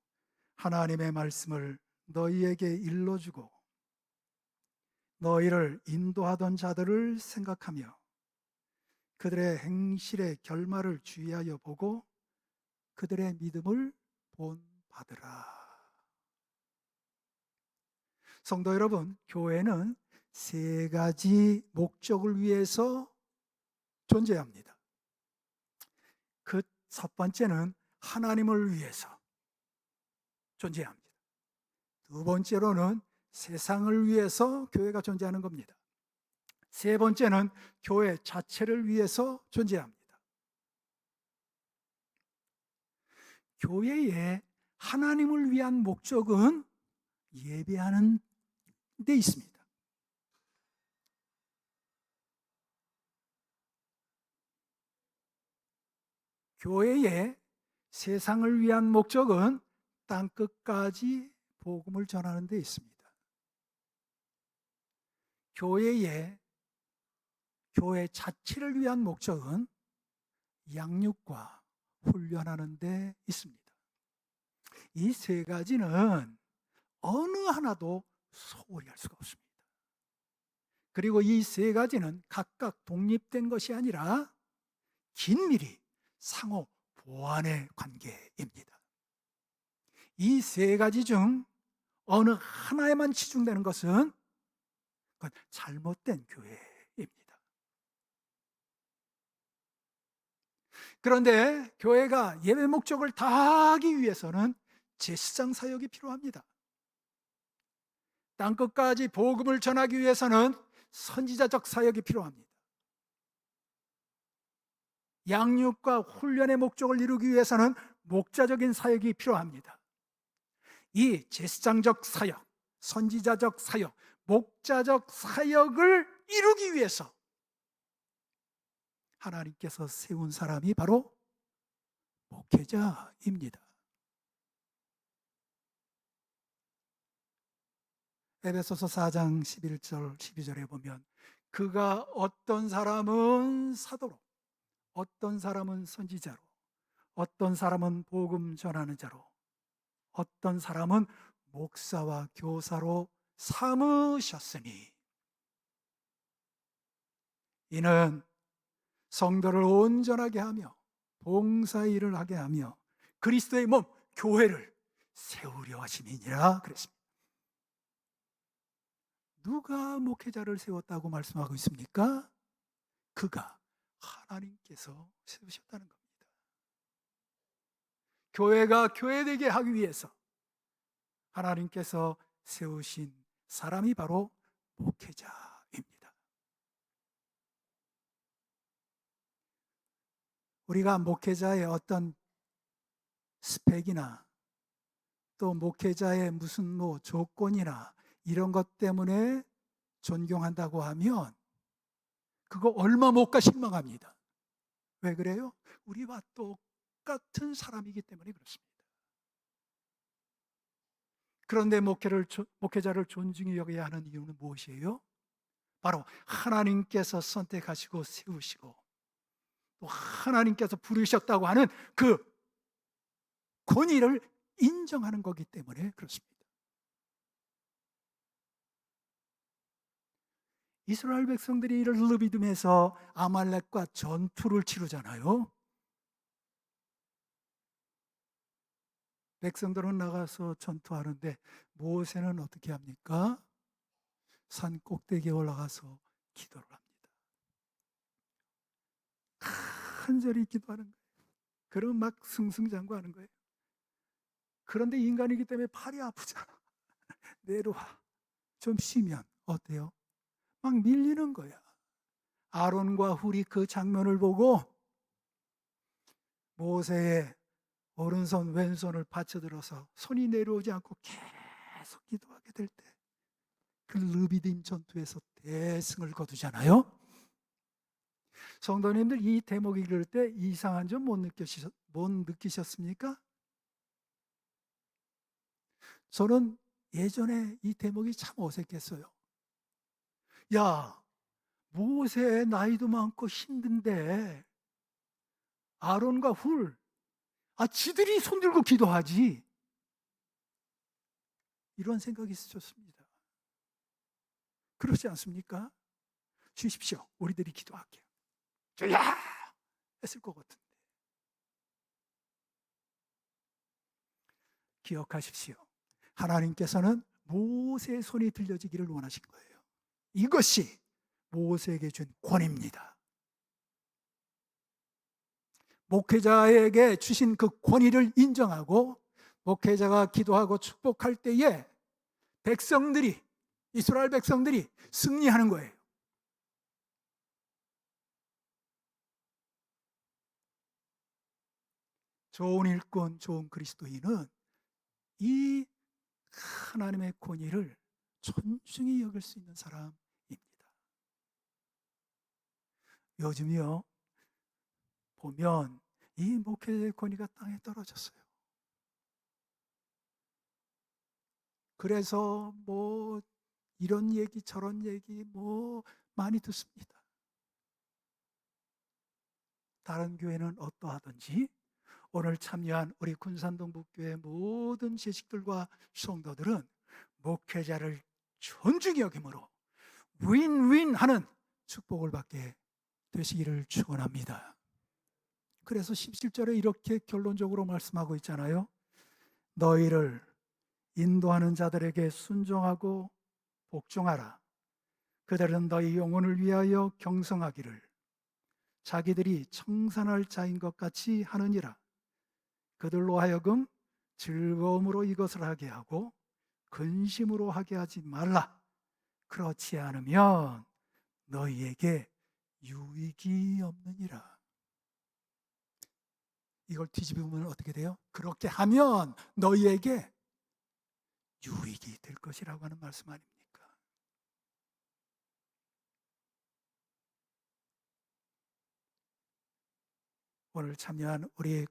하나님의 말씀을 너희에게 일러주고 너희를 인도하던 자들을 생각하며 그들의 행실의 결말을 주의하여 보고 그들의 믿음을 본받으라. 성도 여러분, 교회는 세 가지 목적을 위해서 존재합니다. 그 첫 번째는 하나님을 위해서 존재합니다. 두 번째로는 세상을 위해서 교회가 존재하는 겁니다. 세 번째는 교회 자체를 위해서 존재합니다. 교회의 하나님을 위한 목적은 예배하는 데 있습니다. 교회의 세상을 위한 목적은 땅끝까지 복음을 전하는 데 있습니다. 교회 자체를 위한 목적은 양육과 훈련하는 데 있습니다. 이 세 가지는 어느 하나도 소홀히 할 수가 없습니다. 그리고 이 세 가지는 각각 독립된 것이 아니라 긴밀히 상호 보완의 관계입니다. 이 세 가지 중 어느 하나에만 치중되는 것은 그건 잘못된 교회입니다. 그런데 교회가 예배 목적을 다하기 위해서는 제사장 사역이 필요합니다. 땅끝까지 복음을 전하기 위해서는 선지자적 사역이 필요합니다. 양육과 훈련의 목적을 이루기 위해서는 목자적인 사역이 필요합니다. 이 제사장적 사역, 선지자적 사역, 목자적 사역을 이루기 위해서 하나님께서 세운 사람이 바로 목회자입니다. 에베소서 4장 11절 12절에 보면 그가 어떤 사람은 사도로, 어떤 사람은 선지자로, 어떤 사람은 복음 전하는 자로, 어떤 사람은 목사와 교사로 삼으셨으니 이는 성도를 온전하게 하며 봉사일을 하게 하며 그리스도의 몸 교회를 세우려 하심이니라 그랬습니다. 누가 목회자를 세웠다고 말씀하고 있습니까? 그가 하나님께서 세우셨다는 겁니다. 교회가 교회되게 하기 위해서 하나님께서 세우신 사람이 바로 목회자입니다. 우리가 목회자의 어떤 스펙이나 또 목회자의 무슨 뭐 조건이나 이런 것 때문에 존경한다고 하면 그거 얼마 못 가 실망합니다. 왜 그래요? 우리와 똑같은 사람이기 때문에 그렇습니다. 그런데 목회자를 존중히 여겨야 하는 이유는 무엇이에요? 바로 하나님께서 선택하시고 세우시고 또 하나님께서 부르셨다고 하는 그 권위를 인정하는 거기 때문에 그렇습니다. 이스라엘 백성들이 르비딤에서 아말렉과 전투를 치르잖아요. 백성들은 나가서 전투하는데 모세는 어떻게 합니까? 산 꼭대기에 올라가서 기도를 합니다. 간절히 기도하는 거예요. 그럼 막 승승장구하는 거예요. 그런데 인간이기 때문에 팔이 아프잖아. 내려와. 좀 쉬면 어때요? 막 밀리는 거야. 아론과 훌이 그 장면을 보고 모세의 오른손 왼손을 받쳐들어서 손이 내려오지 않고 계속 기도하게 될 때 그 르비딤 전투에서 대승을 거두잖아요. 성도님들, 이 대목 읽을 때 이상한 점 못 느끼셨습니까? 저는 예전에 이 대목이 참 어색했어요. 야, 모세의 나이도 많고 힘든데 아론과 훌, 지들이 손들고 기도하지. 이런 생각이 있으셨습니다. 그렇지 않습니까? 쉬십시오. 우리들이 기도할게요. 주야! 했을 것 같은데. 기억하십시오. 하나님께서는 모세의 손이 들려지기를 원하신 거예요. 이것이 모세에게 준 권위입니다. 목회자에게 주신 그 권위를 인정하고 목회자가 기도하고 축복할 때에 이스라엘 백성들이 승리하는 거예요. 좋은 일꾼, 좋은 그리스도인은 이 하나님의 권위를 존중히 여길 수 있는 사람입니다. 요즘이요, 보면 이 목회자의 권위가 땅에 떨어졌어요. 그래서 뭐 이런 얘기 저런 얘기 뭐 많이 듣습니다. 다른 교회는 어떠하든지 오늘 참여한 우리 군산동북교회 모든 지식들과 성도들은 목회자를 존중히 여김으로 윈윈하는 축복을 받게 되시기를 축원합니다. 그래서 17절에 이렇게 결론적으로 말씀하고 있잖아요. 너희를 인도하는 자들에게 순종하고 복종하라. 그들은 너희 영혼을 위하여 경성하기를 자기들이 청산할 자인 것 같이 하느니라. 그들로 하여금 즐거움으로 이것을 하게 하고 근심으로 하게 하지 말라. 그렇지 않으면 너희에게 유익이 없느니라. 이걸 뒤집으면 어떻게 돼요? 그렇게 하면 너희에게 유익이 될 것이라고 하는 말씀 아닙니까? 오늘 참여한 우리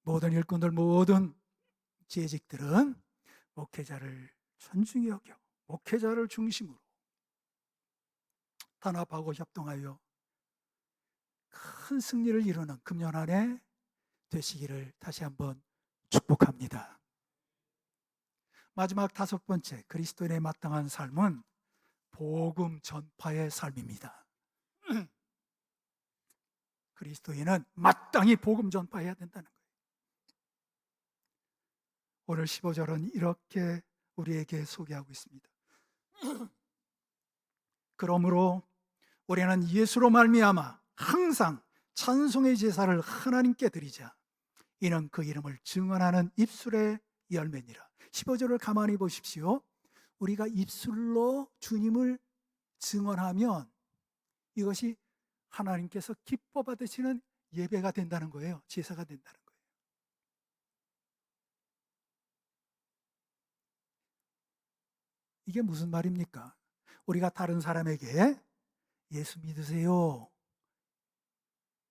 모든 일꾼들, 모든 재직들은 목회자를 존중히 여겨 목회자를 중심으로 단합하고 협동하여 큰 승리를 이루는 금년 한 해 되시기를 다시 한번 축복합니다. 마지막 다섯 번째, 그리스도인의 마땅한 삶은 복음 전파의 삶입니다. 그리스도인은 마땅히 복음 전파해야 된다는 거예요. 오늘 15절은 이렇게 우리에게 소개하고 있습니다. 그러므로 우리는 예수로 말미암아 항상 찬송의 제사를 하나님께 드리자. 이는 그 이름을 증언하는 입술의 열매니라. 15절을 가만히 보십시오. 우리가 입술로 주님을 증언하면 이것이 하나님께서 기뻐 받으시는 예배가 된다는 거예요. 제사가 된다는 거예요. 이게 무슨 말입니까? 우리가 다른 사람에게 예수 믿으세요,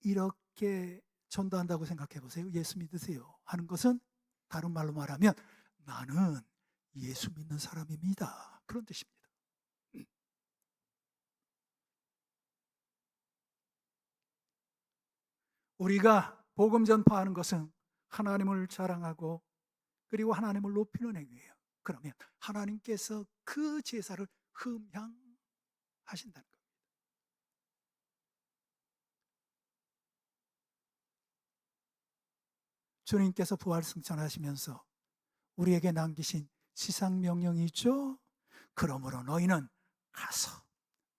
이렇게 전도한다고 생각해 보세요. 예수 믿으세요 하는 것은 다른 말로 말하면 나는 예수 믿는 사람입니다, 그런 뜻입니다. 우리가 복음 전파하는 것은 하나님을 자랑하고 그리고 하나님을 높이는 행위예요. 그러면 하나님께서 그 제사를 흠향하신다는 겁니다. 주님께서 부활 승천하시면서 우리에게 남기신 지상 명령이 있죠. 그러므로 너희는 가서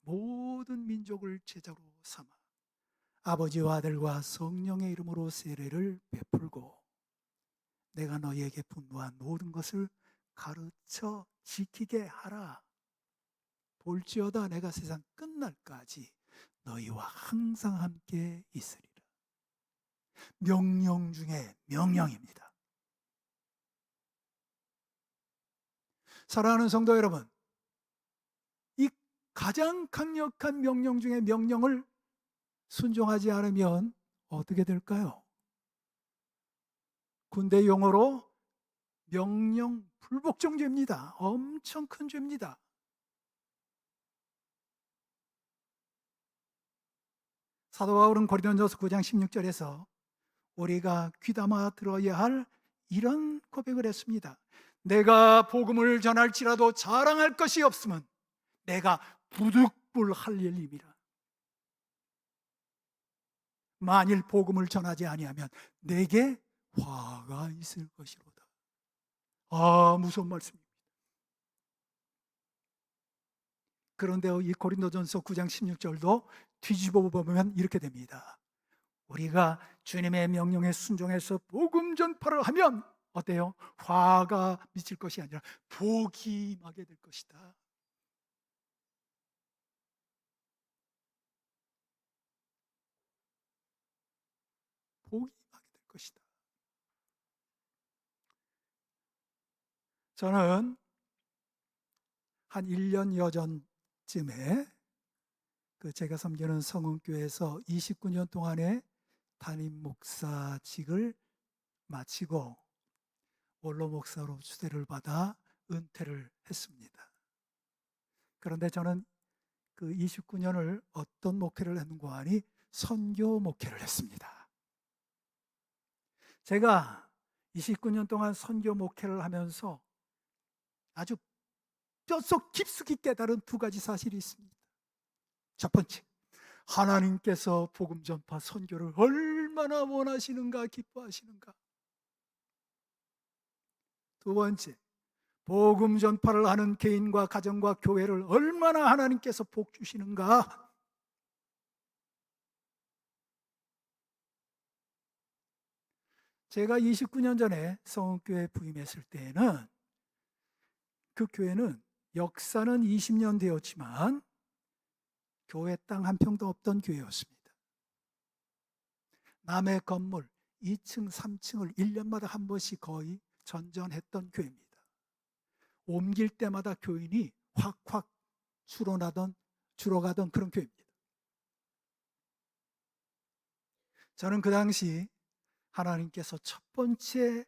모든 민족을 제자로 삼아 아버지와 아들과 성령의 이름으로 세례를 베풀고 내가 너희에게 분부한 모든 것을 가르쳐 지키게 하라. 볼지어다 내가 세상 끝날까지 너희와 항상 함께 있으리라. 명령 중에 명령입니다. 사랑하는 성도 여러분, 이 가장 강력한 명령 중에 명령을 순종하지 않으면 어떻게 될까요? 군대 용어로 명령 불복종죄입니다. 엄청 큰 죄입니다. 사도 바울은 고린도전서 9장 16절에서 우리가 귀담아 들어야 할 이런 고백을 했습니다. 내가 복음을 전할지라도 자랑할 것이 없으면 내가 부득불할 일임이라. 만일 복음을 전하지 아니하면 내게 화가 있을 것이로다. 아, 무서운 말씀입니다. 그런데 이 고린도전서 9장 16절도 뒤집어 보면 이렇게 됩니다. 우리가 주님의 명령에 순종해서 복음 전파를 하면 어때요? 화가 미칠 것이 아니라 복이 임하게 될 것이다. 복이 임하게 될 것이다. 저는 한 1년여 전쯤에 제가 섬기는 성흥교회에서 29년 동안의 담임 목사직을 마치고 원로 목사로 추대를 받아 은퇴를 했습니다. 그런데 저는 그 29년을 어떤 목회를 했는가 하니 선교 목회를 했습니다. 제가 29년 동안 선교 목회를 하면서 아주 뼛속 깊숙이 깨달은 두 가지 사실이 있습니다. 첫 번째, 하나님께서 복음 전파 선교를 얼마나 원하시는가, 기뻐하시는가. 두 번째, 복음 전파를 하는 개인과 가정과 교회를 얼마나 하나님께서 복 주시는가. 제가 29년 전에 성흥교회 부임했을 때에는 그 교회는 역사는 20년 되었지만 교회 땅 한 평도 없던 교회였습니다. 남의 건물 2층, 3층을 1년마다 한 번씩 거의 전전했던 교회입니다. 옮길 때마다 교인이 확확 줄어가던 그런 교회입니다. 저는 그 당시 하나님께서 첫 번째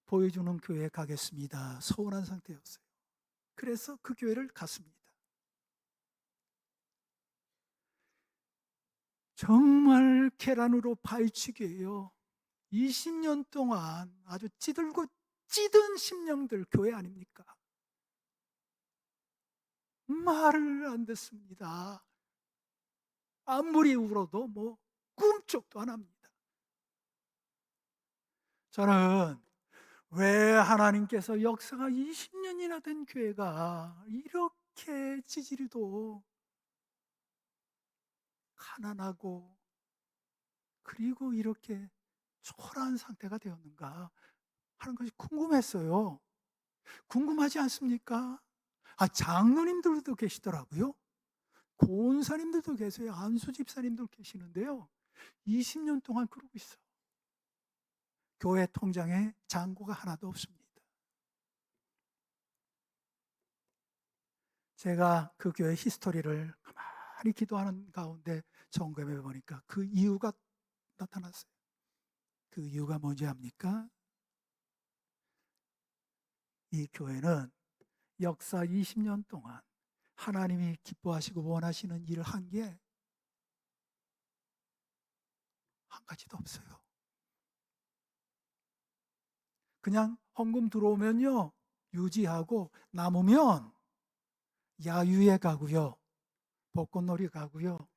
보여주는 교회에 가겠습니다, 서운한 상태였어요. 그래서 그 교회를 갔습니다. 정말 계란으로 파헤치기예요. 20년 동안 아주 찌들고 찌든 심령들 교회 아닙니까? 말을 안 듣습니다. 아무리 울어도 꿈쩍도 안 합니다. 저는 왜 하나님께서 역사가 20년이나 된 교회가 이렇게 찌질이도 가난하고 그리고 이렇게 초라한 상태가 되었는가 하는 것이 궁금했어요. 궁금하지 않습니까? 장로님들도 계시더라고요. 고은사님들도 계세요. 안수 집사님도 계시는데요. 20년 동안 그러고 있어. 교회 통장에 잔고가 하나도 없습니다. 제가 그 교회 히스토리를 가만히 기도하는 가운데 점검해 보니까 그 이유가 나타났어요. 그 이유가 뭔지 압니까? 이 교회는 역사 20년 동안 하나님이 기뻐하시고 원하시는 일을 한 게 한 가지도 없어요. 그냥 헌금 들어오면요, 유지하고 남으면 야유회 가고요, 벚꽃놀이 가고요.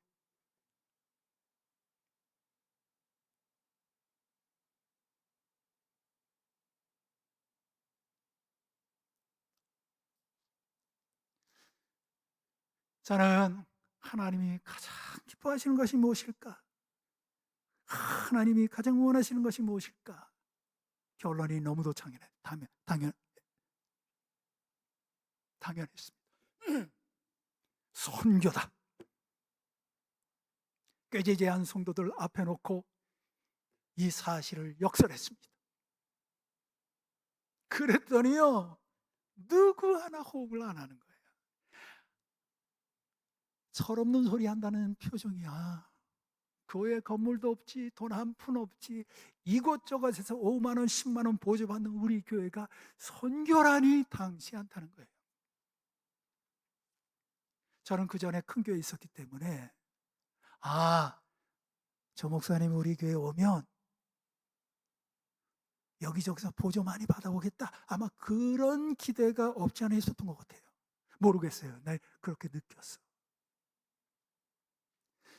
저는 하나님이 가장 기뻐하시는 것이 무엇일까? 하나님이 가장 원하시는 것이 무엇일까? 결론이 너무도 당연했습니다. 선교다. 꾀지지한 성도들 앞에 놓고 이 사실을 역설했습니다. 그랬더니요, 누구 하나 호흡을 안 하는 거예요. 철없는 소리 한다는 표정이야. 교회 건물도 없지, 돈 한 푼 없지, 이곳저곳에서 5만 원, 10만 원 보조받는 우리 교회가 선교라니 당시 않다는 거예요. 저는 그 전에 큰 교회에 있었기 때문에 저 목사님 우리 교회 오면 여기저기서 보조 많이 받아오겠다, 아마 그런 기대가 없지 않아 있었던 것 같아요. 모르겠어요. 나 그렇게 느꼈어.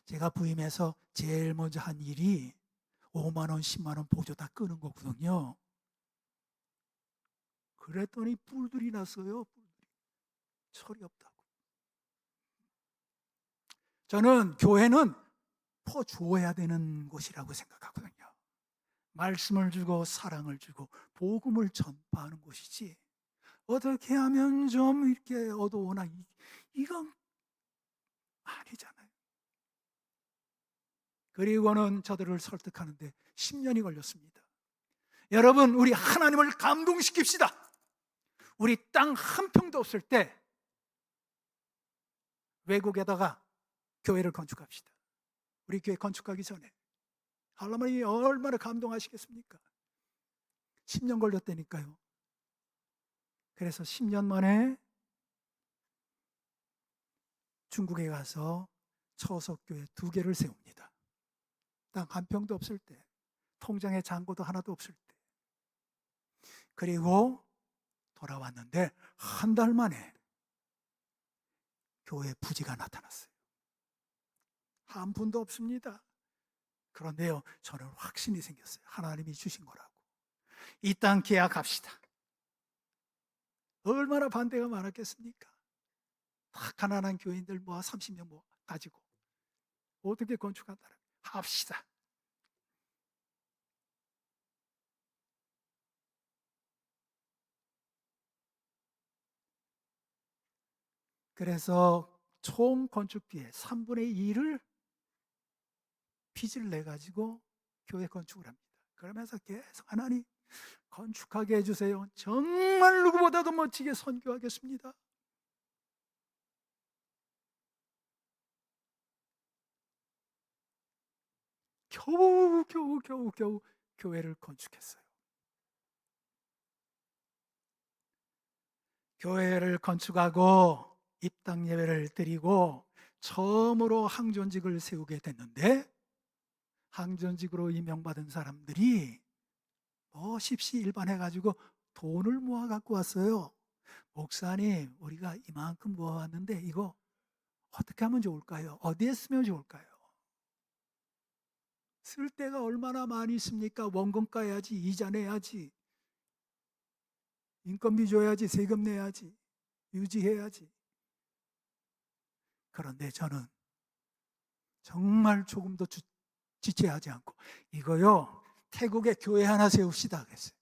제가 부임해서 제일 먼저 한 일이 5만 원, 10만 원 보조 다 끄는 거거든요. 그랬더니 뿔들이 났어요. 철이 없다고. 저는 교회는 퍼주어야 되는 곳이라고 생각하거든요. 말씀을 주고 사랑을 주고 복음을 전파하는 곳이지, 어떻게 하면 좀 이렇게 얻어오나, 이건 아니잖아요. 그리고는 저들을 설득하는데 10년이 걸렸습니다. 여러분, 우리 하나님을 감동시킵시다. 우리 땅 한 평도 없을 때 외국에다가 교회를 건축합시다. 우리 교회 건축하기 전에 하나님이 얼마나 감동하시겠습니까? 10년 걸렸다니까요. 그래서 10년 만에 중국에 가서 처석교회 2개를 세웁니다. 땅 한 평도 없을 때, 통장에 잔고도 하나도 없을 때. 그리고 돌아왔는데 한 달 만에 교회 부지가 나타났어요. 한 푼도 없습니다. 그런데요, 저는 확신이 생겼어요. 하나님이 주신 거라고. 이 땅 계약합시다. 얼마나 반대가 많았겠습니까? 다 가난한 교인들 모아 30명 모아 가지고 어떻게 건축한다는, 합시다. 그래서 총 건축비의 3분의 2를 빚을 내 가지고 교회 건축을 합니다. 그러면서 계속 하나님 건축하게 해주세요. 정말 누구보다도 멋지게 선교하겠습니다. 겨우 교회를 건축했어요. 교회를 건축하고 입당 예배를 드리고 처음으로 항존직을 세우게 됐는데, 항존직으로 임명받은 사람들이 십시일반해가지고 돈을 모아 갖고 왔어요. 목사님, 우리가 이만큼 모아왔는데 이거 어떻게 하면 좋을까요? 어디에 쓰면 좋을까요? 쓸 데가 얼마나 많이 있습니까? 원금 까야지, 이자 내야지, 인건비 줘야지, 세금 내야지, 유지해야지. 그런데 저는 정말 조금도 지체하지 않고 이거요, 태국에 교회 하나 세웁시다 그랬어요.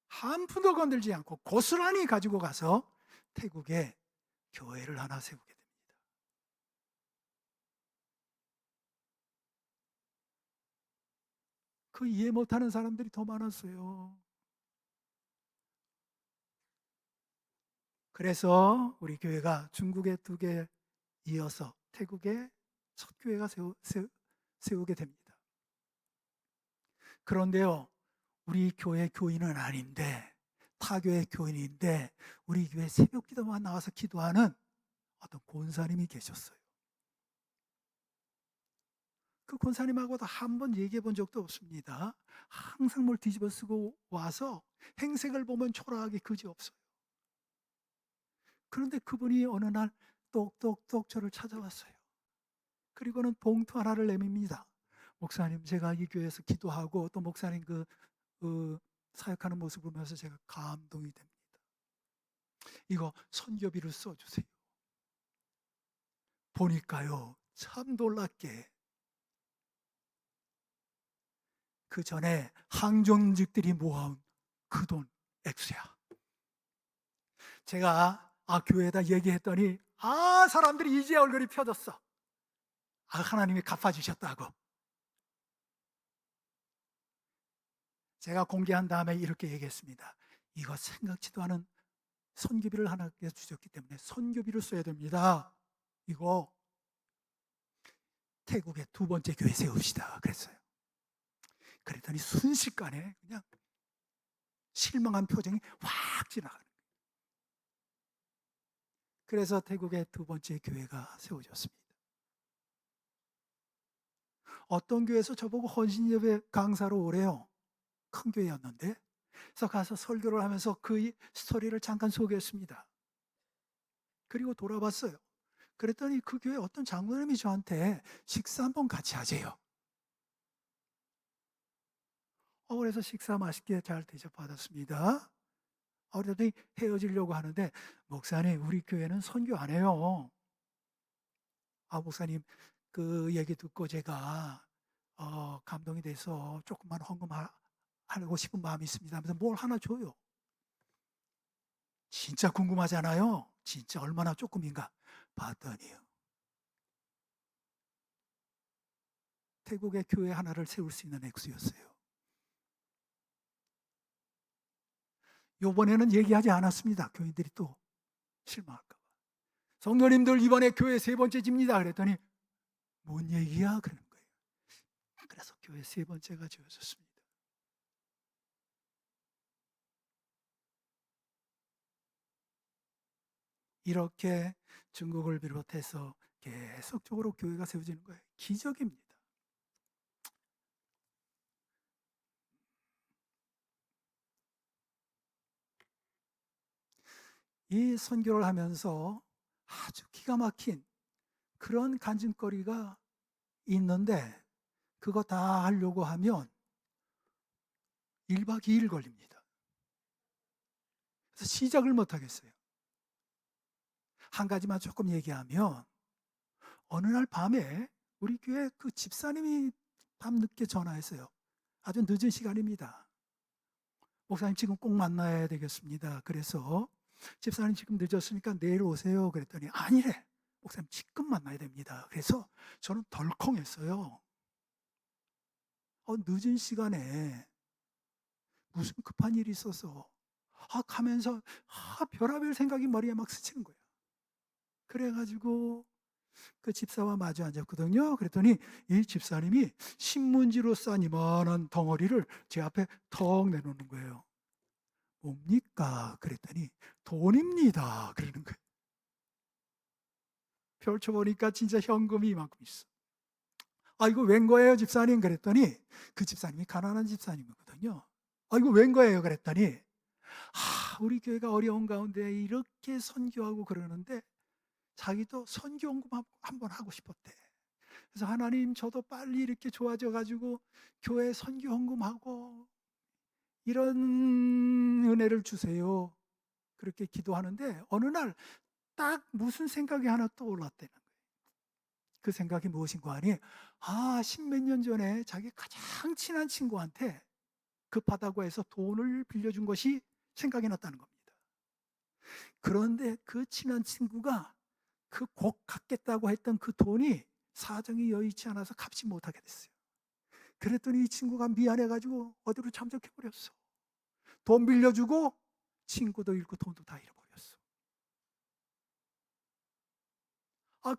한 푼도 건들지 않고 고스란히 가지고 가서 태국에 교회를 하나 세우게 됩니다. 그 이해 못하는 사람들이 더 많았어요. 그래서 우리 교회가 중국에 2개 이어서 태국에 첫 교회가 세우게 됩니다. 그런데요, 우리 교회 교인은 아닌데, 타교회 교인인데 우리 교회 새벽 기도만 나와서 기도하는 어떤 권사님이 계셨어요. 그 권사님하고도 한 번 얘기해 본 적도 없습니다. 항상 뭘 뒤집어 쓰고 와서 행색을 보면 초라하게 그지없어요. 그런데 그분이 어느 날 똑똑똑 저를 찾아왔어요. 그리고는 봉투 하나를 내밉니다. 목사님, 제가 이 교회에서 기도하고 또 목사님 그 사역하는 모습을 보면서 제가 감동이 됩니다. 이거 선교비를 써주세요. 보니까요, 참 놀랍게 그 전에 항정직들이 모아온 그 돈 액수야. 제가 교회에다 얘기했더니 사람들이 이제 얼굴이 펴졌어. 하나님이 갚아주셨다고. 제가 공개한 다음에 이렇게 얘기했습니다. 이거 생각지도 않은 선교비를 하나님께서 주셨기 때문에 선교비를 써야 됩니다. 이거 태국의 2번째 교회 세웁시다 그랬어요. 그랬더니 순식간에 그냥 실망한 표정이 확 지나가는 거예요. 그래서 태국의 2번째 교회가 세워졌습니다. 어떤 교회에서 저보고 헌신예배 강사로 오래요. 큰 교회였는데. 그래서 가서 설교를 하면서 그 스토리를 잠깐 소개했습니다. 그리고 돌아봤어요. 그랬더니 그 교회 어떤 장로님이 저한테 식사 한번 같이 하재요. 그래서 식사 맛있게 잘 대접받았습니다. 그랬더니 헤어지려고 하는데, 목사님, 우리 교회는 선교 안 해요. 목사님, 그 얘기 듣고 제가 감동이 돼서 조금만 헌금하고 싶은 마음이 있습니다 하면서 뭘 하나 줘요. 진짜 궁금하잖아요. 진짜 얼마나 조금인가 봤더니요, 태국의 교회 하나를 세울 수 있는 액수였어요. 요번에는 얘기하지 않았습니다. 교인들이 또 실망할까 봐. 성도님들, 이번에 교회 3번째 집니다 그랬더니 뭔 얘기야? 그러는 거예요. 그래서 교회 3번째가 지어졌습니다. 이렇게 중국을 비롯해서 계속적으로 교회가 세워지는 거예요. 기적입니다. 이 선교를 하면서 아주 기가 막힌 그런 간증거리가 있는데, 그거 다 하려고 하면 1박 2일 걸립니다. 그래서 시작을 못 하겠어요. 한 가지만 조금 얘기하면, 어느 날 밤에 우리 교회 그 집사님이 밤늦게 전화했어요. 아주 늦은 시간입니다. 목사님, 지금 꼭 만나야 되겠습니다. 그래서 집사님, 지금 늦었으니까 내일 오세요. 그랬더니 아니래. 목사님, 지금 만나야 됩니다. 그래서 저는 덜컹했어요. 늦은 시간에 무슨 급한 일이 있어서 가면서 별의별 생각이 머리에 막 스치는 거야. 그래가지고 그 집사와 마주 앉았거든요. 그랬더니 이 집사님이 신문지로 싼 이만한 덩어리를 제 앞에 턱 내놓는 거예요. 뭡니까? 그랬더니 돈입니다. 그러는 거예요. 펼쳐보니까 진짜 현금이 이만큼 있어. 이거 웬 거예요, 집사님? 그랬더니 그 집사님이 가난한 집사님이거든요. 이거 웬 거예요? 그랬더니 우리 교회가 어려운 가운데 이렇게 선교하고 그러는데 자기도 선교 헌금 한번 하고 싶었대. 그래서 하나님, 저도 빨리 이렇게 좋아져 가지고 교회 선교 헌금하고 이런 은혜를 주세요. 그렇게 기도하는데 어느 날 딱 무슨 생각이 하나 떠올랐다는 거예요. 그 생각이 무엇인가 하니, 십몇 년 전에 자기 가장 친한 친구한테 급하다고 해서 돈을 빌려준 것이 생각이 났다는 겁니다. 그런데 그 친한 친구가 그 곧 갚겠다고 했던 그 돈이 사정이 여의치 않아서 갚지 못하게 됐어요. 그랬더니 이 친구가 미안해가지고 어디로 잠적해버렸어. 돈 빌려주고 친구도 잃고 돈도 다 잃어버렸어.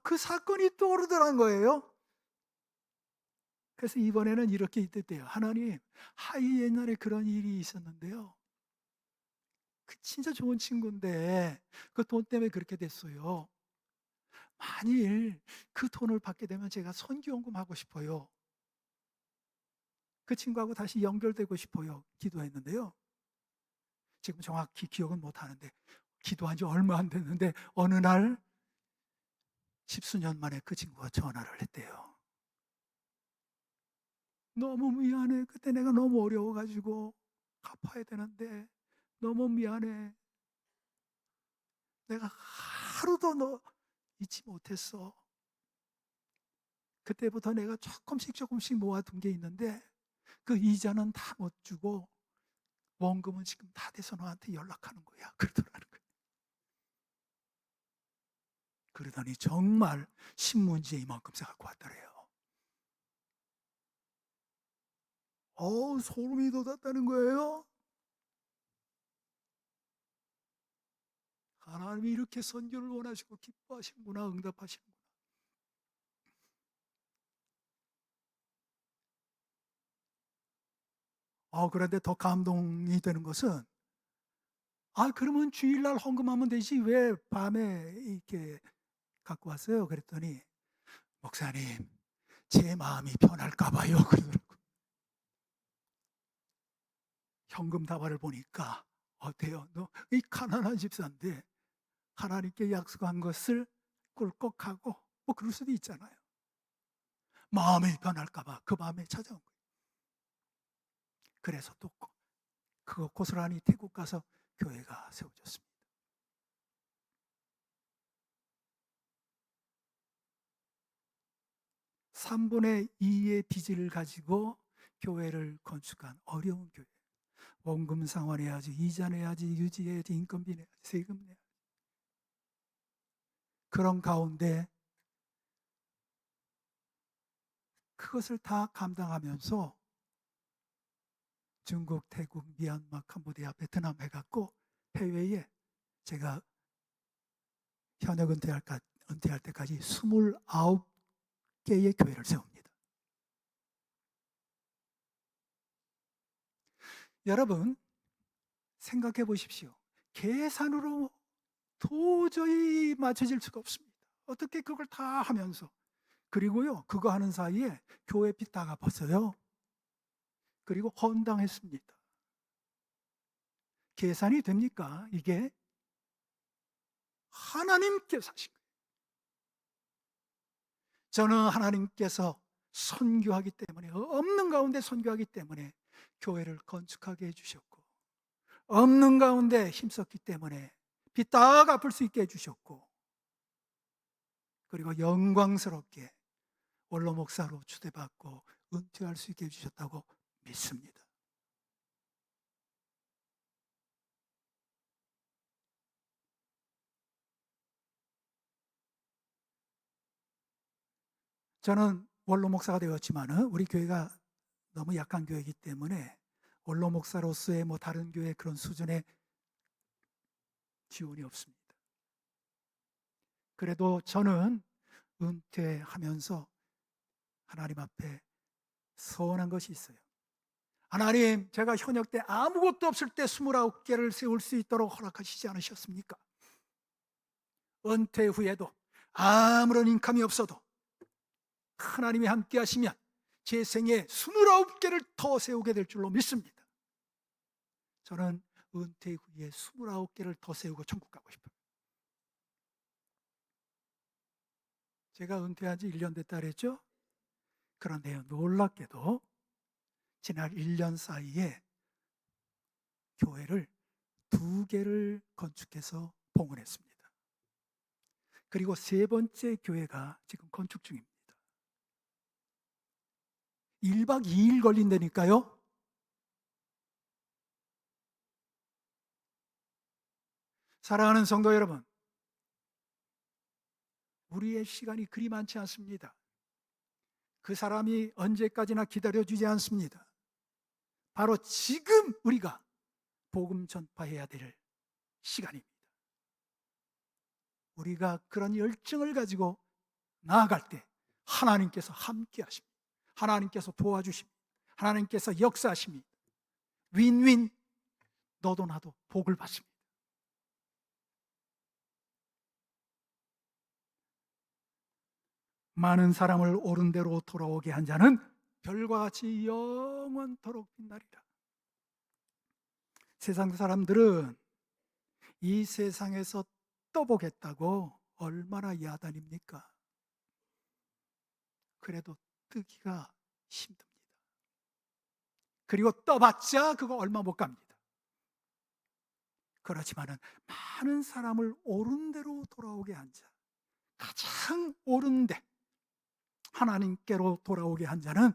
그 사건이 떠오르더란 거예요. 그래서 이번에는 이렇게 있댔대요. 하나님, 옛날에 그런 일이 있었는데요. 그 진짜 좋은 친구인데 그 돈 때문에 그렇게 됐어요. 만일 그 돈을 받게 되면 제가 선교연금 하고 싶어요. 그 친구하고 다시 연결되고 싶어요. 기도했는데요. 지금 정확히 기억은 못 하는데 기도한 지 얼마 안 됐는데 어느 날 십수년 만에 그 친구가 전화를 했대요. 너무 미안해. 그때 내가 너무 어려워가지고 갚아야 되는데 너무 미안해. 내가 하루도 너 잊지 못했어. 그때부터 내가 조금씩 모아둔 게 있는데 그 이자는 다 못 주고 원금은 지금 다 돼서 너한테 연락하는 거야. 그러더라는 거예요. 그러더니 정말 신문지에 이만큼씩 갖고 왔더래요. 소름이 돋았다는 거예요. 하나님이 이렇게 선교를 원하시고 기뻐하시는구나, 응답하시는구나. 그런데 더 감동이 되는 것은 그러면 주일날 헌금하면 되지 왜 밤에 이렇게 갖고 왔어요? 그랬더니 목사님, 제 마음이 변할까 봐요. 그러더라고요. 현금 다발을 보니까 어때요? 너 이 가난한 집사인데 하나님께 약속한 것을 꿀꺽하고 뭐 그럴 수도 있잖아요. 마음이 변할까 봐 그 마음에 찾아온 거예요. 그래서 또 그거 고스란히 태국 가서 교회가 세워졌습니다. 3분의 2의 빚을 가지고 교회를 건축한 어려운 교회. 원금 상환해야지, 이자 내야지, 유지해야지, 인건비 내야지, 세금 내야지. 그런 가운데 그것을 다 감당하면서 중국, 태국, 미얀마, 캄보디아, 베트남 해갖고 해외에 제가 현역 은퇴할 때까지 29개의 교회를 세웁니다. 여러분 생각해 보십시오. 계산으로 도저히 맞춰질 수가 없습니다. 어떻게 그걸 다 하면서 그리고요 그거 하는 사이에 교회 빚 다 갚았어요. 그리고 헌당했습니다. 계산이 됩니까? 이게 하나님께서 하신 거예요. 저는 하나님께서 선교하기 때문에 없는 가운데 선교하기 때문에 교회를 건축하게 해주셨고 없는 가운데 힘썼기 때문에 빚 다 갚을 수 있게 해주셨고 그리고 영광스럽게 원로 목사로 추대받고 은퇴할 수 있게 해주셨다고 믿습니다. 저는 원로 목사가 되었지만 우리 교회가 너무 약한 교회이기 때문에 원로 목사로서의 다른 교회 그런 수준의 지원이 없습니다. 그래도 저는 은퇴하면서 하나님 앞에 서원한 것이 있어요. 하나님, 제가 현역 때 아무것도 없을 때 29개를 세울 수 있도록 허락하시지 않으셨습니까? 은퇴 후에도 아무런 인컴이 없어도 하나님이 함께 하시면 제 생에 29개를 더 세우게 될 줄로 믿습니다. 저는 은퇴 후에 29개를 더 세우고 천국 가고 싶어요. 제가 은퇴한 지 1년 됐다 그랬죠? 그런데요, 놀랍게도 지난 1년 사이에 교회를 2개를 건축해서 봉헌했습니다. 그리고 3번째 교회가 지금 건축 중입니다. 1박 2일 걸린다니까요. 사랑하는 성도 여러분, 우리의 시간이 그리 많지 않습니다. 그 사람이 언제까지나 기다려주지 않습니다. 바로 지금 우리가 복음 전파해야 될 시간입니다. 우리가 그런 열정을 가지고 나아갈 때 하나님께서 함께 하십니다. 하나님께서 도와주십니다. 하나님께서 역사하십니다. 윈윈, 너도 나도 복을 받습니다. 많은 사람을 옳은 대로 돌아오게 한 자는 별과 같이 영원토록 빛나리라. 세상 사람들은 이 세상에서 떠보겠다고 얼마나 야단입니까? 그래도 뜨기가 힘듭니다. 그리고 떠봤자 그거 얼마 못 갑니다. 그렇지만은 많은 사람을 옳은 대로 돌아오게 한 자, 가장 옳은 데 하나님께로 돌아오게 한 자는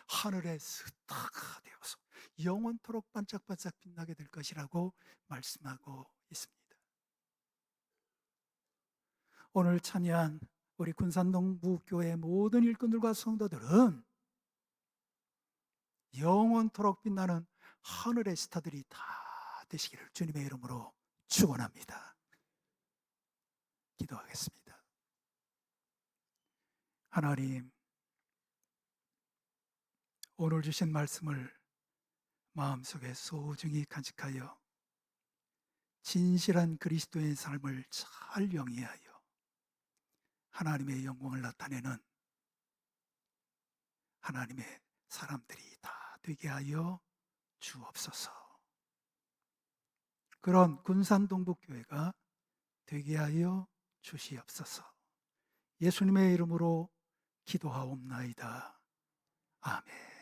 하늘의 스타가 되어서 영원토록 반짝반짝 빛나게 될 것이라고 말씀하고 있습니다. 오늘 찬양 우리 군산동부교회 모든 일꾼들과 성도들은 영원토록 빛나는 하늘의 스타들이 다 되시기를 주님의 이름으로 축원합니다. 기도하겠습니다. 하나님, 오늘 주신 말씀을 마음속에 소중히 간직하여 진실한 그리스도의 삶을 잘 영위하여 하나님의 영광을 나타내는 하나님의 사람들이 다 되게 하여 주옵소서. 그런 군산동북교회가 되게 하여 주시옵소서. 예수님의 이름으로 기도하옵나이다. 아멘.